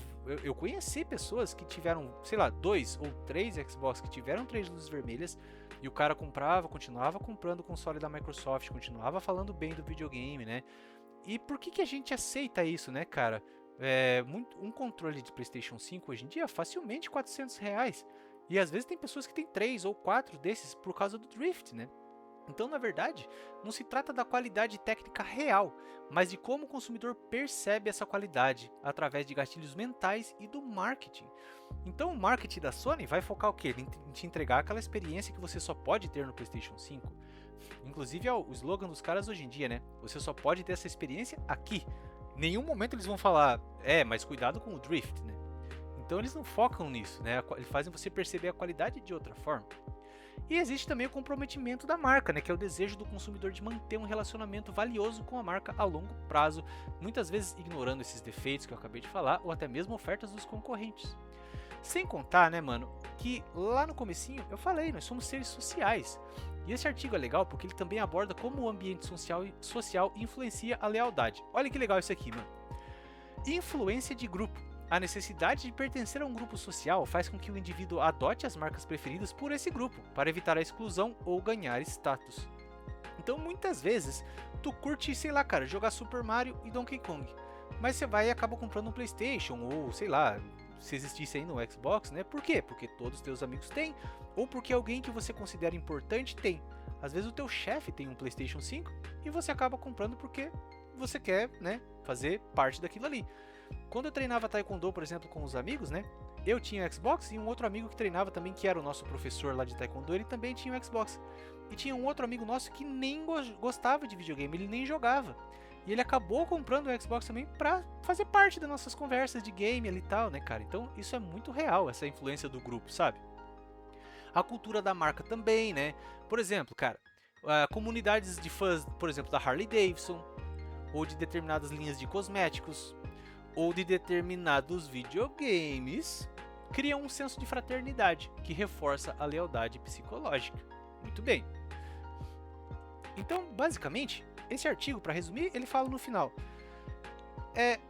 A: eu conheci pessoas que tiveram, sei lá, 2 ou 3 Xbox que tiveram 3 luzes vermelhas, e o cara continuava comprando o console da Microsoft, continuava falando bem do videogame, né? E por que a gente aceita isso, né, cara? Um controle de PlayStation 5 hoje em dia é facilmente R$400. E às vezes tem pessoas que têm 3 ou 4 desses por causa do drift, né? Então, na verdade, não se trata da qualidade técnica real, mas de como o consumidor percebe essa qualidade através de gatilhos mentais e do marketing. Então, o marketing da Sony vai focar o quê? Em te entregar aquela experiência que você só pode ter no PlayStation 5. Inclusive, é o slogan dos caras hoje em dia, né? Você só pode ter essa experiência aqui. Em nenhum momento eles vão falar, mas cuidado com o drift, né? Então, eles não focam nisso, né? Eles fazem você perceber a qualidade de outra forma. E existe também o comprometimento da marca, né, que é o desejo do consumidor de manter um relacionamento valioso com a marca a longo prazo, muitas vezes ignorando esses defeitos que eu acabei de falar, ou até mesmo ofertas dos concorrentes. Sem contar, né, mano, que lá no comecinho eu falei, nós somos seres sociais. E esse artigo é legal porque ele também aborda como o ambiente social influencia a lealdade. Olha que legal isso aqui, mano. Influência de grupo. A necessidade de pertencer a um grupo social faz com que o indivíduo adote as marcas preferidas por esse grupo, para evitar a exclusão ou ganhar status. Então, muitas vezes, tu curte, sei lá, cara, jogar Super Mario e Donkey Kong, mas você vai e acaba comprando um PlayStation, ou sei lá, se existisse aí no Xbox, né? Por quê? Porque todos os teus amigos têm, ou porque alguém que você considera importante tem. Às vezes o teu chefe tem um PlayStation 5 e você acaba comprando porque você quer, né, fazer parte daquilo ali. Quando eu treinava Taekwondo, por exemplo, com os amigos, né? Eu tinha o Xbox e um outro amigo que treinava também, que era o nosso professor lá de Taekwondo, ele também tinha o Xbox. E tinha um outro amigo nosso que nem gostava de videogame, ele nem jogava. E ele acabou comprando o Xbox também pra fazer parte das nossas conversas de game ali e tal, né, cara? Então isso é muito real, essa influência do grupo, sabe? A cultura da marca também, né? Por exemplo, cara, comunidades de fãs, por exemplo, da Harley Davidson, ou de determinadas linhas de cosméticos, ou de determinados videogames, criam um senso de fraternidade que reforça a lealdade psicológica. Muito bem. Então, basicamente, esse artigo, para resumir, ele fala no final: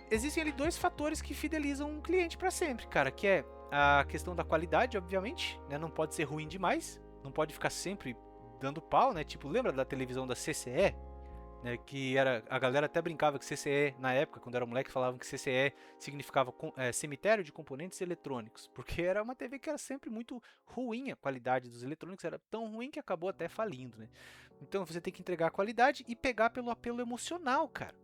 A: existem ali dois fatores que fidelizam um cliente para sempre, cara, que é a questão da qualidade, obviamente, né? Não pode ser ruim demais, não pode ficar sempre dando pau, né? Tipo, lembra da televisão da CCE? Né, que era, a galera até brincava que CCE, na época, quando era moleque, falavam que CCE significava cemitério de componentes eletrônicos, porque era uma TV que era sempre muito ruim, a qualidade dos eletrônicos era tão ruim que acabou até falindo, né? Então você tem que entregar a qualidade e pegar pelo apelo emocional, cara.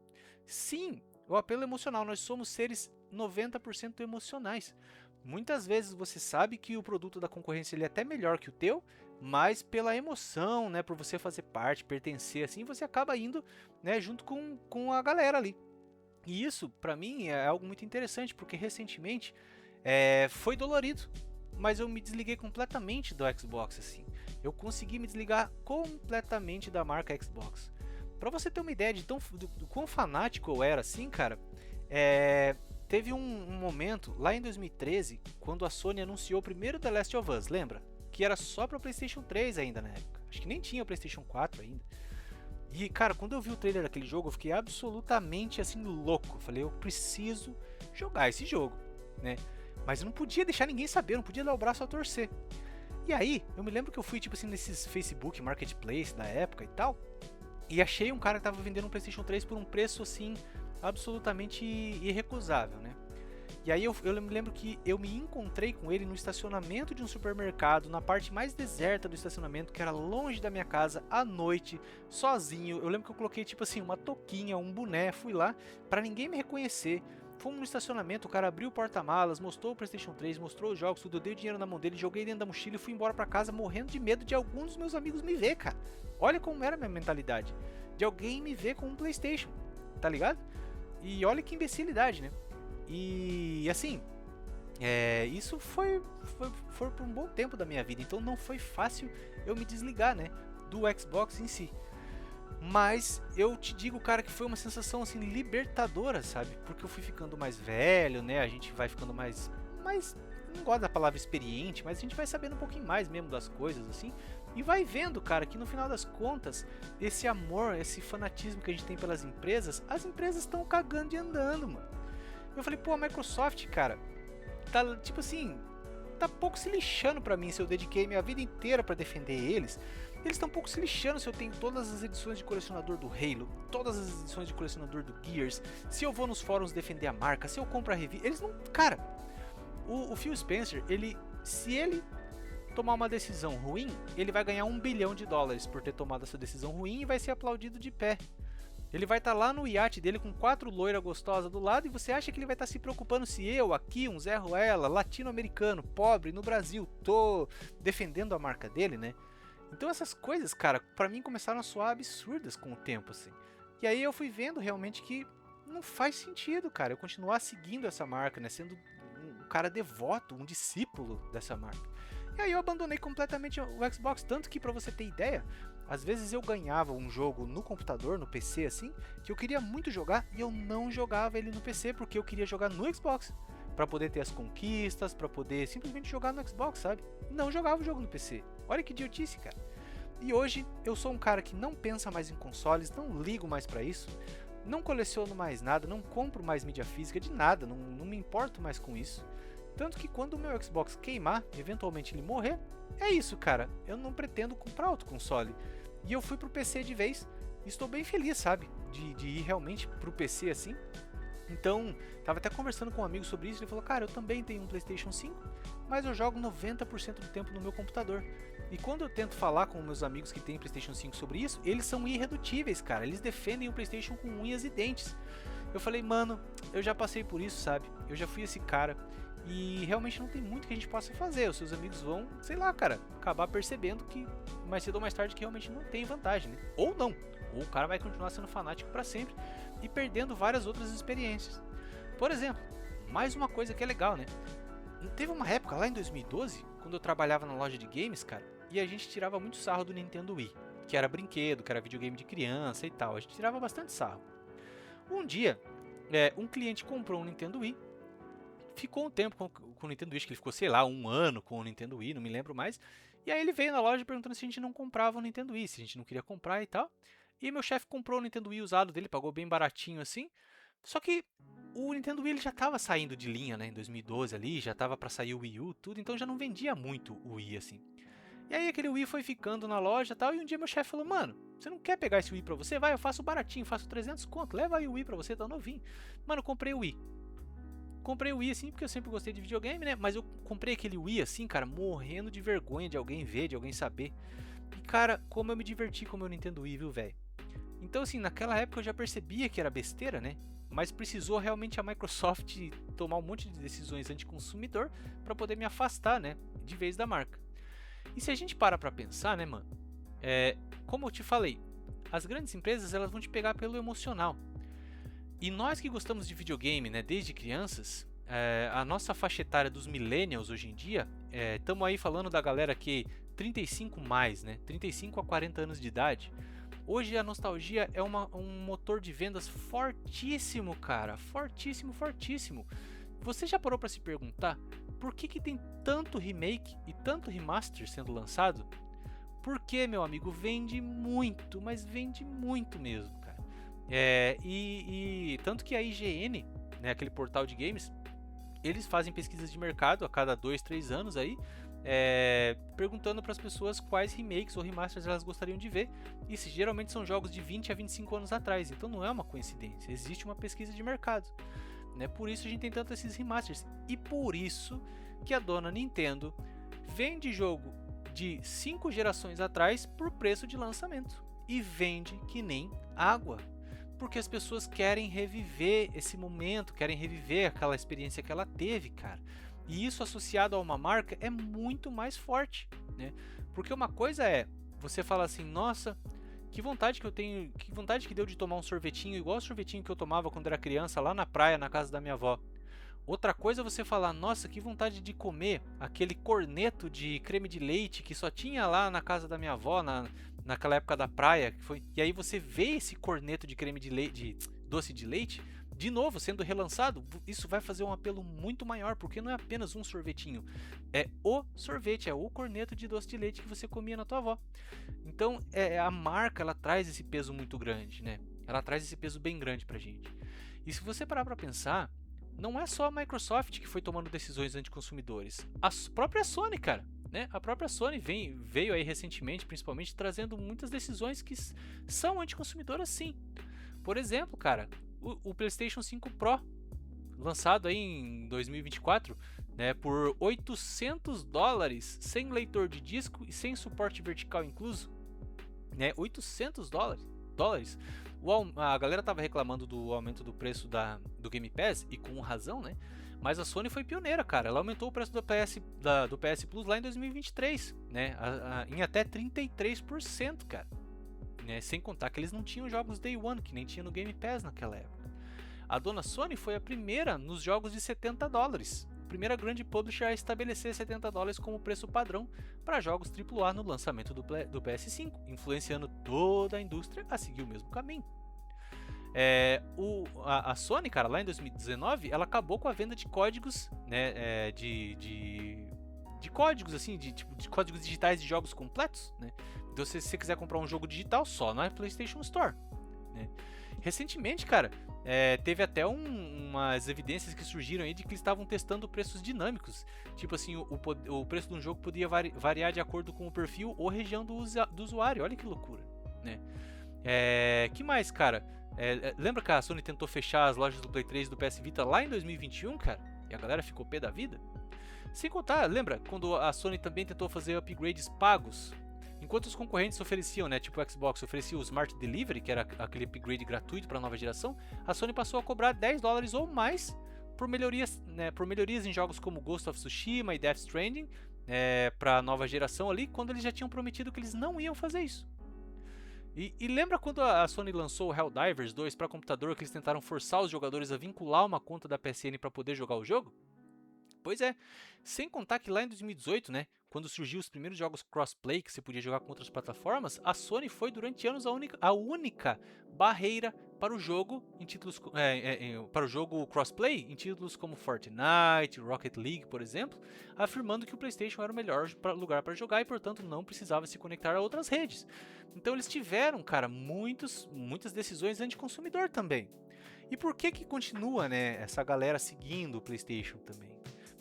A: Sim, o apelo emocional, nós somos seres 90% emocionais. Muitas vezes você sabe que o produto da concorrência ele é até melhor que o teu, mas pela emoção, né, por você fazer parte, pertencer assim, você acaba indo, né, junto com a galera ali. E isso, pra mim, é algo muito interessante, porque recentemente foi dolorido, mas eu me desliguei completamente do Xbox, assim. Eu consegui me desligar completamente da marca Xbox. Pra você ter uma ideia do quão fanático eu era, assim, cara, teve um momento, lá em 2013, quando a Sony anunciou o primeiro The Last of Us, lembra? Que era só para o PlayStation 3 ainda na época. Acho que nem tinha o PlayStation 4 ainda. E, cara, quando eu vi o trailer daquele jogo, eu fiquei absolutamente, assim, louco. Eu falei, eu preciso jogar esse jogo, né? Mas eu não podia deixar ninguém saber, eu não podia dar o braço a torcer. E aí, eu me lembro que eu fui, tipo assim, nesses Facebook Marketplace da época e tal, e achei um cara que tava vendendo um PlayStation 3 por um preço, assim, absolutamente irrecusável, né? E aí eu me lembro que eu me encontrei com ele no estacionamento de um supermercado, na parte mais deserta do estacionamento, que era longe da minha casa, à noite, sozinho. Eu lembro que eu coloquei tipo assim, uma touquinha, um boné, fui lá pra ninguém me reconhecer. Fomos no estacionamento, o cara abriu o porta-malas, mostrou o PlayStation 3, mostrou os jogos, tudo, eu dei o dinheiro na mão dele, joguei dentro da mochila e fui embora pra casa morrendo de medo de algum dos meus amigos me ver, cara. Olha como era a minha mentalidade, de alguém me ver com um PlayStation, tá ligado? E olha que imbecilidade, né? E assim, isso foi por um bom tempo da minha vida, então não foi fácil eu me desligar, né, do Xbox em si. Mas eu te digo, cara, que foi uma sensação assim libertadora, sabe? Porque eu fui ficando mais velho, né? A gente vai ficando mais não gosto da palavra experiente, mas a gente vai sabendo um pouquinho mais mesmo das coisas assim. E vai vendo, cara, que no final das contas, esse amor, esse fanatismo que a gente tem pelas empresas, as empresas estão cagando e andando, mano. Eu falei, pô, a Microsoft, cara, tá tipo assim, tá pouco se lixando pra mim se eu dediquei minha vida inteira pra defender eles. Eles estão pouco se lixando se eu tenho todas as edições de colecionador do Halo, todas as edições de colecionador do Gears, se eu vou nos fóruns defender a marca, se eu compro a revista. Eles não. Cara, o Phil Spencer, se ele tomar uma decisão ruim, ele vai ganhar $1 bilhão por ter tomado essa decisão ruim e vai ser aplaudido de pé. Ele vai estar lá no iate dele com 4 loiras gostosas do lado e você acha que ele vai estar se preocupando se eu aqui, um Zé Ruela, latino-americano, pobre, no Brasil, tô defendendo a marca dele, né? Então essas coisas, cara, pra mim começaram a soar absurdas com o tempo, assim. E aí eu fui vendo realmente que não faz sentido, cara, eu continuar seguindo essa marca, né? Sendo um cara devoto, um discípulo dessa marca. E aí eu abandonei completamente o Xbox, tanto que pra você ter ideia, às vezes eu ganhava um jogo no computador, no PC assim, que eu queria muito jogar e eu não jogava ele no PC porque eu queria jogar no Xbox, pra poder ter as conquistas, pra poder simplesmente jogar no Xbox, sabe? Não jogava o jogo no PC. Olha que idiotice, cara. E hoje eu sou um cara que não pensa mais em consoles, não ligo mais pra isso, não coleciono mais nada, não compro mais mídia física de nada, não me importo mais com isso. Tanto que quando o meu Xbox queimar, eventualmente ele morrer, é isso, cara. Eu não pretendo comprar outro console. E eu fui pro PC de vez. E estou bem feliz, sabe? De ir realmente pro PC assim. Então, tava até conversando com um amigo sobre isso. Ele falou, cara, eu também tenho um PlayStation 5, mas eu jogo 90% do tempo no meu computador. E quando eu tento falar com meus amigos que têm PlayStation 5 sobre isso, eles são irredutíveis, cara. Eles defendem o PlayStation com unhas e dentes. Eu falei, mano, eu já passei por isso, sabe? Eu já fui esse cara. E realmente não tem muito que a gente possa fazer. Os seus amigos vão, sei lá, cara, acabar percebendo que mais cedo ou mais tarde que realmente não tem vantagem, né? Ou não. Ou o cara vai continuar sendo fanático pra sempre e perdendo várias outras experiências. Por exemplo, mais uma coisa que é legal, né? Teve uma época lá em 2012, quando eu trabalhava na loja de games, cara, e a gente tirava muito sarro do Nintendo Wii, que era brinquedo, que era videogame de criança e tal. A gente tirava bastante sarro. Um dia, um cliente comprou um Nintendo Wii, ficou um tempo com o Nintendo Wii, acho que ele ficou, sei lá, um ano com o Nintendo Wii, não me lembro mais. E aí ele veio na loja perguntando se a gente não comprava o Nintendo Wii, se a gente não queria comprar e tal. E meu chefe comprou o Nintendo Wii usado dele, pagou bem baratinho assim. Só que o Nintendo Wii ele já estava saindo de linha, né, em 2012 ali, já estava para sair o Wii U, tudo, então já não vendia muito o Wii assim. E aí aquele Wii foi ficando na loja e tal, e um dia meu chefe falou, mano, você não quer pegar esse Wii pra você? Vai, eu faço baratinho, faço 300 conto, leva aí o Wii pra você, tá novinho. Mano, eu comprei o Wii. Comprei o Wii assim, porque eu sempre gostei de videogame, né? Mas eu comprei aquele Wii assim, cara, morrendo de vergonha de alguém ver, de alguém saber. E cara, como eu me diverti com o meu Nintendo Wii, viu, velho? Então assim, naquela época eu já percebia que era besteira, né? Mas precisou realmente a Microsoft tomar um monte de decisões anti-consumidor pra poder me afastar, né? De vez da marca. E se a gente para pra pensar, né, mano? Como eu te falei, as grandes empresas elas vão te pegar pelo emocional. E nós que gostamos de videogame, né, desde crianças, a nossa faixa etária dos millennials hoje em dia, estamos aí falando da galera que 35 mais, né, 35 a 40 anos de idade. Hoje a nostalgia é um motor de vendas fortíssimo, cara, fortíssimo, fortíssimo. Você já parou para se perguntar por que tem tanto remake e tanto remaster sendo lançado? Porque, meu amigo, vende muito, mas vende muito mesmo, cara. Tanto que a IGN, né, aquele portal de games, eles fazem pesquisas de mercado a cada 2, 3 anos aí, perguntando para as pessoas quais remakes ou remasters elas gostariam de ver. E geralmente são jogos de 20 a 25 anos atrás, então não é uma coincidência, existe uma pesquisa de mercado. Né? Por isso a gente tem tanto esses remasters. E por isso que a dona Nintendo vende jogo de 5 gerações atrás por preço de lançamento. E vende que nem água. Porque as pessoas querem reviver esse momento, querem reviver aquela experiência que ela teve, cara. E isso associado a uma marca é muito mais forte, né? Porque uma coisa é, você fala assim, nossa, que vontade que eu tenho, que vontade que deu de tomar um sorvetinho, igual o sorvetinho que eu tomava quando era criança lá na praia, na casa da minha avó. Outra coisa é você falar, nossa, que vontade de comer aquele corneto de creme de leite que só tinha lá na casa da minha avó, naquela época da praia. E aí você vê esse corneto de creme de leite, de doce de leite, de novo sendo relançado. Isso vai fazer um apelo muito maior, porque não é apenas um sorvetinho. É o sorvete, é o corneto de doce de leite que você comia na tua avó. Então a marca ela traz esse peso muito grande, né? Ela traz esse peso bem grande pra gente. E se você parar pra pensar, não é só a Microsoft que foi tomando decisões anticonsumidores. A própria Sony, cara, né? A própria Sony veio aí recentemente, principalmente, trazendo muitas decisões que são anticonsumidoras, sim. Por exemplo, cara, o PlayStation 5 Pro, lançado aí em 2024, né, por $800, sem leitor de disco e sem suporte vertical incluso, né? $800. A galera tava reclamando do aumento do preço do Game Pass, e com razão, né? Mas a Sony foi pioneira, cara. Ela aumentou o preço do PS Plus lá em 2023, né? Em até 33%, cara. Né? Sem contar que eles não tinham jogos Day One, que nem tinha no Game Pass naquela época. A dona Sony foi a primeira nos jogos de $70. A primeira grande publisher a estabelecer $70 como preço padrão para jogos AAA no lançamento do PS5, influenciando toda a indústria a seguir o mesmo caminho. A Sony, cara, lá em 2019, ela acabou com a venda de códigos, né, de códigos assim, de códigos digitais de jogos completos, né? Então, se você quiser comprar um jogo digital, só na PlayStation Store, né? Recentemente, cara, teve até umas evidências que surgiram aí de que eles estavam testando preços dinâmicos. Tipo assim, o preço de um jogo podia variar de acordo com o perfil ou região do usuário. Olha que loucura, né? Que mais, cara? Lembra que a Sony tentou fechar as lojas do Play 3 e do PS Vita lá em 2021, cara? E a galera ficou pé da vida? Sem contar, lembra quando a Sony também tentou fazer upgrades pagos? Enquanto os concorrentes ofereciam, né, tipo o Xbox oferecia o Smart Delivery, que era aquele upgrade gratuito para a nova geração, a Sony passou a cobrar $10 ou mais por melhorias, né, em jogos como Ghost of Tsushima e Death Stranding, para a nova geração ali, quando eles já tinham prometido que eles não iam fazer isso. E lembra quando a Sony lançou o Helldivers 2 para computador, que eles tentaram forçar os jogadores a vincular uma conta da PSN para poder jogar o jogo? Pois é, sem contar que lá em 2018, né, quando surgiu os primeiros jogos crossplay que você podia jogar com outras plataformas, a Sony foi durante anos a única barreira para o jogo em títulos para o jogo crossplay em títulos como Fortnite, Rocket League, por exemplo, afirmando que o PlayStation era o melhor lugar para jogar e, portanto, não precisava se conectar a outras redes. Então eles tiveram, cara, muitas decisões anti-consumidor também. E por que que continua, né, essa galera seguindo o PlayStation também?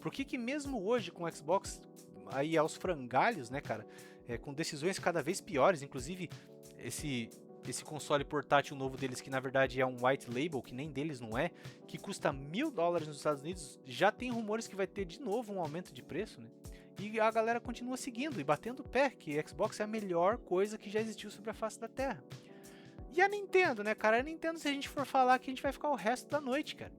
A: Por que que mesmo hoje com o Xbox aí aos frangalhos, né, cara, com decisões cada vez piores, inclusive esse console portátil novo deles, que na verdade é um white label, que nem deles não é, que custa $1.000 nos Estados Unidos, já tem rumores que vai ter de novo um aumento de preço, né? E a galera continua seguindo e batendo o pé, que Xbox é a melhor coisa que já existiu sobre a face da Terra. E a Nintendo, né, cara? A Nintendo, se a gente for falar aqui, a gente vai ficar o resto da noite, cara.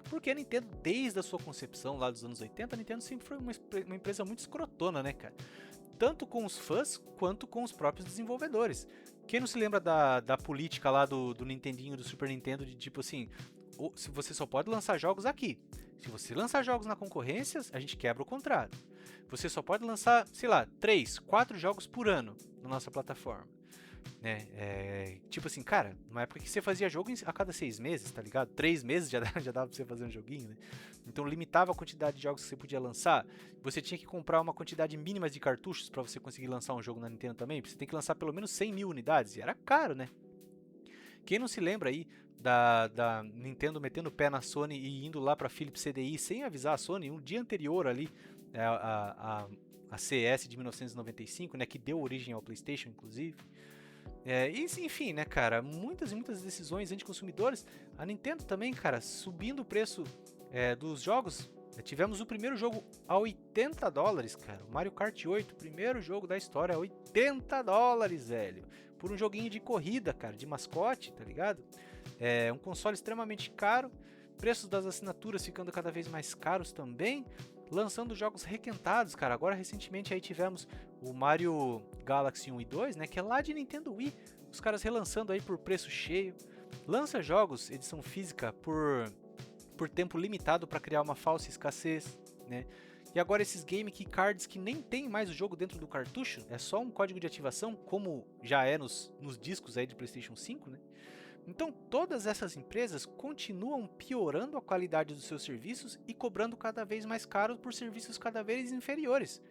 A: Porque a Nintendo, desde a sua concepção lá dos anos 80, a Nintendo sempre foi uma empresa muito escrotona, né, cara? Tanto com os fãs, quanto com os próprios desenvolvedores. Quem não se lembra da política lá do Nintendinho, do Super Nintendo, de tipo assim, se você só pode lançar jogos aqui. Se você lançar jogos na concorrência, a gente quebra o contrato. Você só pode lançar, sei lá, 3, 4 jogos por ano na nossa plataforma. Né? Tipo assim, cara, numa época que você fazia jogo a cada 6 meses, tá ligado? 3 meses já dava pra você fazer um joguinho, né? Então limitava a quantidade de jogos que você podia lançar. Você tinha que comprar uma quantidade mínima de cartuchos para você conseguir lançar um jogo na Nintendo também. Você tem que lançar pelo menos 100 mil unidades, e era caro, né? Quem não se lembra aí da Nintendo metendo o pé na Sony e indo lá pra Philips CDI sem avisar a Sony, um dia anterior ali, a CS de 1995, né, que deu origem ao PlayStation, inclusive. Enfim, né, cara, muitas e muitas decisões anticonsumidores. A Nintendo também, cara, subindo o preço dos jogos. Tivemos o primeiro jogo a $80, cara. O Mario Kart 8, primeiro jogo da história, a $80, velho. Por um joguinho de corrida, cara, de mascote, tá ligado? Um console extremamente caro. Preços das assinaturas ficando cada vez mais caros também. Lançando jogos requentados, cara. Agora, recentemente, aí tivemos o Mario Galaxy 1 e 2, né? Que é lá de Nintendo Wii. Os caras relançando aí por preço cheio. Lança jogos, edição física, por tempo limitado para criar uma falsa escassez, né? E agora esses Game Key Cards que nem tem mais o jogo dentro do cartucho, é só um código de ativação, como já é nos discos aí de PlayStation 5, né? Então todas essas empresas continuam piorando a qualidade dos seus serviços e cobrando cada vez mais caro por serviços cada vez inferiores.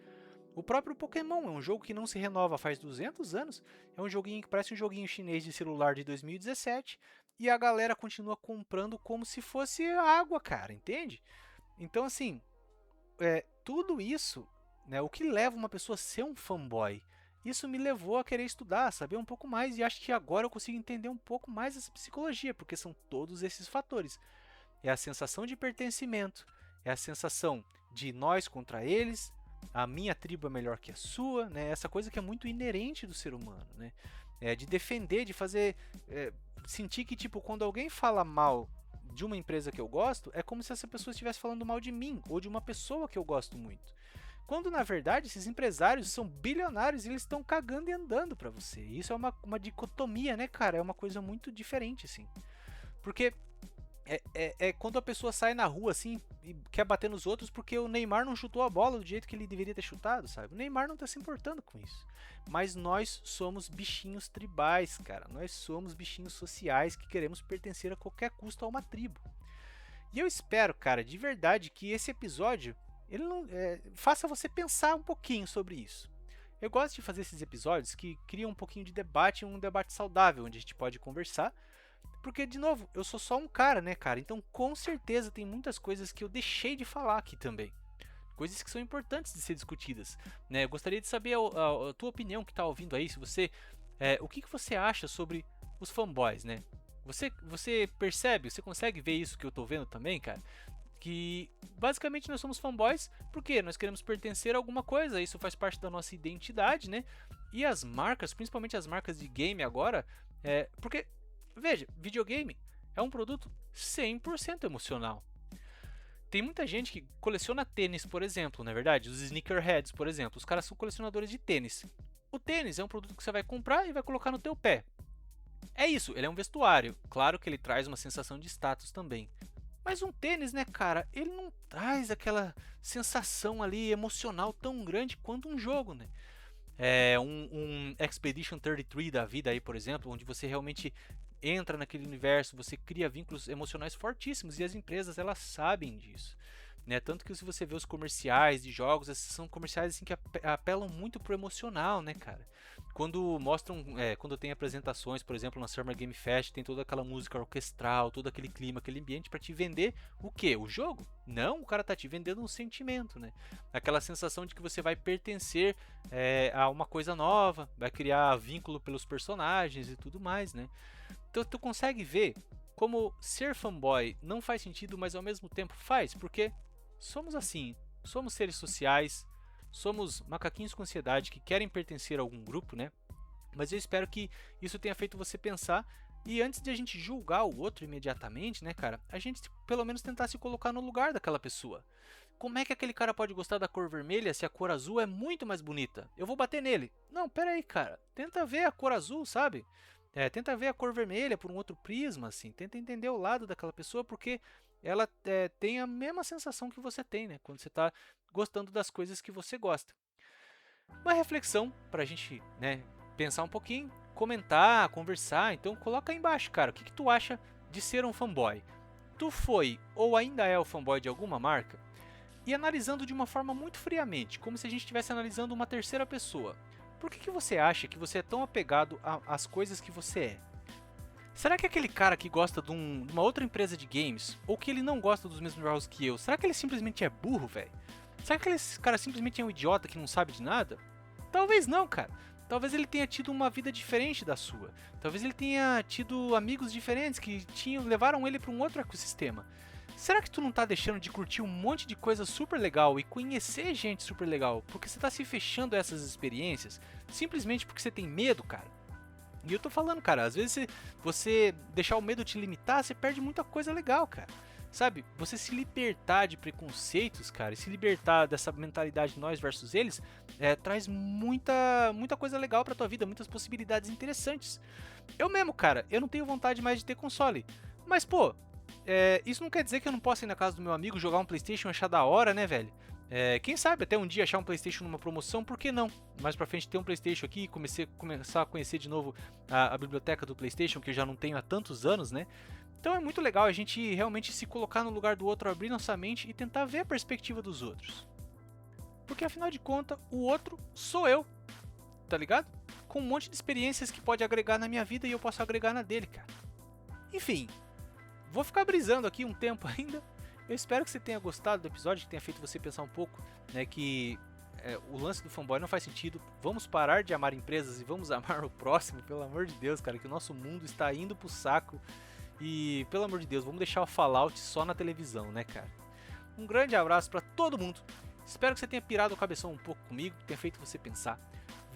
A: O próprio Pokémon é um jogo que não se renova faz 200 anos, é um joguinho que parece um joguinho chinês de celular de 2017 e a galera continua comprando como se fosse água, cara, entende? Então assim, tudo isso, né, o que leva uma pessoa a ser um fanboy? Isso me levou a querer estudar, saber um pouco mais, e acho que agora eu consigo entender um pouco mais essa psicologia, porque são todos esses fatores. É a sensação de pertencimento, é a sensação de nós contra eles, a minha tribo é melhor que a sua, né? Essa coisa que é muito inerente do ser humano, né? De defender, de fazer, sentir que tipo, quando alguém fala mal de uma empresa que eu gosto, é como se essa pessoa estivesse falando mal de mim, ou de uma pessoa que eu gosto muito. Quando na verdade esses empresários são bilionários e eles estão cagando e andando pra você. Isso é uma dicotomia, né, cara? É uma coisa muito diferente, assim. Porque quando a pessoa sai na rua, assim, e quer bater nos outros porque o Neymar não chutou a bola do jeito que ele deveria ter chutado, sabe? O Neymar não tá se importando com isso. Mas nós somos bichinhos tribais, cara. Nós somos bichinhos sociais que queremos pertencer a qualquer custo a uma tribo. E eu espero, cara, de verdade, que esse episódio ele não faça você pensar um pouquinho sobre isso. Eu gosto de fazer esses episódios que criam um pouquinho de debate, um debate saudável, onde a gente pode conversar. Porque, de novo, eu sou só um cara, né, cara? Então, com certeza, tem muitas coisas que eu deixei de falar aqui também. Coisas que são importantes de ser discutidas, né? Eu gostaria de saber a tua opinião que está ouvindo aí. Se você, o que você acha sobre os fanboys, né? Você percebe, você consegue ver isso que eu estou vendo também, cara? Que basicamente nós somos fanboys porque nós queremos pertencer a alguma coisa, isso faz parte da nossa identidade, né? E as marcas, principalmente as marcas de game agora, porque, veja, videogame é um produto 100% emocional. Tem muita gente que coleciona tênis, por exemplo, não é verdade? Os sneakerheads, por exemplo, os caras são colecionadores de tênis. O tênis é um produto que você vai comprar e vai colocar no teu pé. É isso, ele é um vestuário. Claro que ele traz uma sensação de status também. Mas um tênis, né, cara, ele não traz aquela sensação ali emocional tão grande quanto um jogo, né? Um Expedition 33 da vida aí, por exemplo, onde você realmente entra naquele universo, você cria vínculos emocionais fortíssimos e as empresas, elas sabem disso. né? Tanto que se você vê os comerciais de jogos, esses são comerciais assim que apelam muito pro emocional, né, cara? Quando mostram, quando tem apresentações, por exemplo, na Summer Game Fest, tem toda aquela música orquestral, todo aquele clima, aquele ambiente para te vender o quê? O jogo? Não, o cara tá te vendendo um sentimento, né? Aquela sensação de que você vai pertencer a uma coisa nova, vai criar vínculo pelos personagens e tudo mais, né? Então tu consegue ver como ser fanboy não faz sentido, mas ao mesmo tempo faz, porque somos assim, somos seres sociais, somos macaquinhos com ansiedade que querem pertencer a algum grupo, né? Mas eu espero que isso tenha feito você pensar e antes de a gente julgar o outro imediatamente, né, cara, a gente pelo menos tentar se colocar no lugar daquela pessoa. Como é que aquele cara pode gostar da cor vermelha se a cor azul é muito mais bonita? Eu vou bater nele. Não, pera aí, cara. Tenta ver a cor azul, sabe? Tenta ver a cor vermelha por um outro prisma, assim. Tenta entender o lado daquela pessoa, porque ela tem a mesma sensação que você tem, né? Quando você está gostando das coisas que você gosta. Uma reflexão para a gente, né, pensar um pouquinho, comentar, conversar. Então coloca aí embaixo, cara, o que tu acha de ser um fanboy? Tu foi ou ainda é o fanboy de alguma marca? E analisando de uma forma muito friamente, como se a gente estivesse analisando uma terceira pessoa. Por que você acha que você é tão apegado às coisas que você é? Será que aquele cara que gosta de uma outra empresa de games, ou que ele não gosta dos mesmos jogos que eu, será que ele simplesmente é burro, velho? Será que aquele cara simplesmente é um idiota que não sabe de nada? Talvez não, cara. Talvez ele tenha tido uma vida diferente da sua. Talvez ele tenha tido amigos diferentes que levaram ele para um outro ecossistema. Será que tu não tá deixando de curtir um monte de coisa super legal e conhecer gente super legal porque você tá se fechando a essas experiências simplesmente porque você tem medo, cara? E eu tô falando, cara, às vezes você deixar o medo te limitar, você perde muita coisa legal, cara. Sabe, você se libertar de preconceitos, cara, e se libertar dessa mentalidade nós versus eles, traz muita coisa legal pra tua vida, muitas possibilidades interessantes. Eu mesmo, cara, eu não tenho vontade mais de ter console, mas pô, isso não quer dizer que eu não possa ir na casa do meu amigo jogar um PlayStation e achar da hora, né, velho? Quem sabe até um dia achar um PlayStation numa promoção, por que não? Mais pra frente ter um PlayStation aqui e começar a conhecer de novo a biblioteca do PlayStation, que eu já não tenho há tantos anos, né? Então é muito legal a gente realmente se colocar no lugar do outro, abrir nossa mente e tentar ver a perspectiva dos outros. Porque afinal de contas, o outro sou eu, tá ligado? Com um monte de experiências que pode agregar na minha vida e eu posso agregar na dele, cara. Enfim, vou ficar brisando aqui um tempo ainda. Eu espero que você tenha gostado do episódio, que tenha feito você pensar um pouco, né, que o lance do fanboy não faz sentido. Vamos parar de amar empresas e vamos amar o próximo, pelo amor de Deus, cara, que o nosso mundo está indo pro saco. E, pelo amor de Deus, vamos deixar o Fallout só na televisão, né, cara? Um grande abraço pra todo mundo. Espero que você tenha pirado o cabeção um pouco comigo, tenha feito você pensar.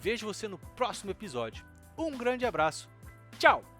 A: Vejo você no próximo episódio. Um grande abraço. Tchau!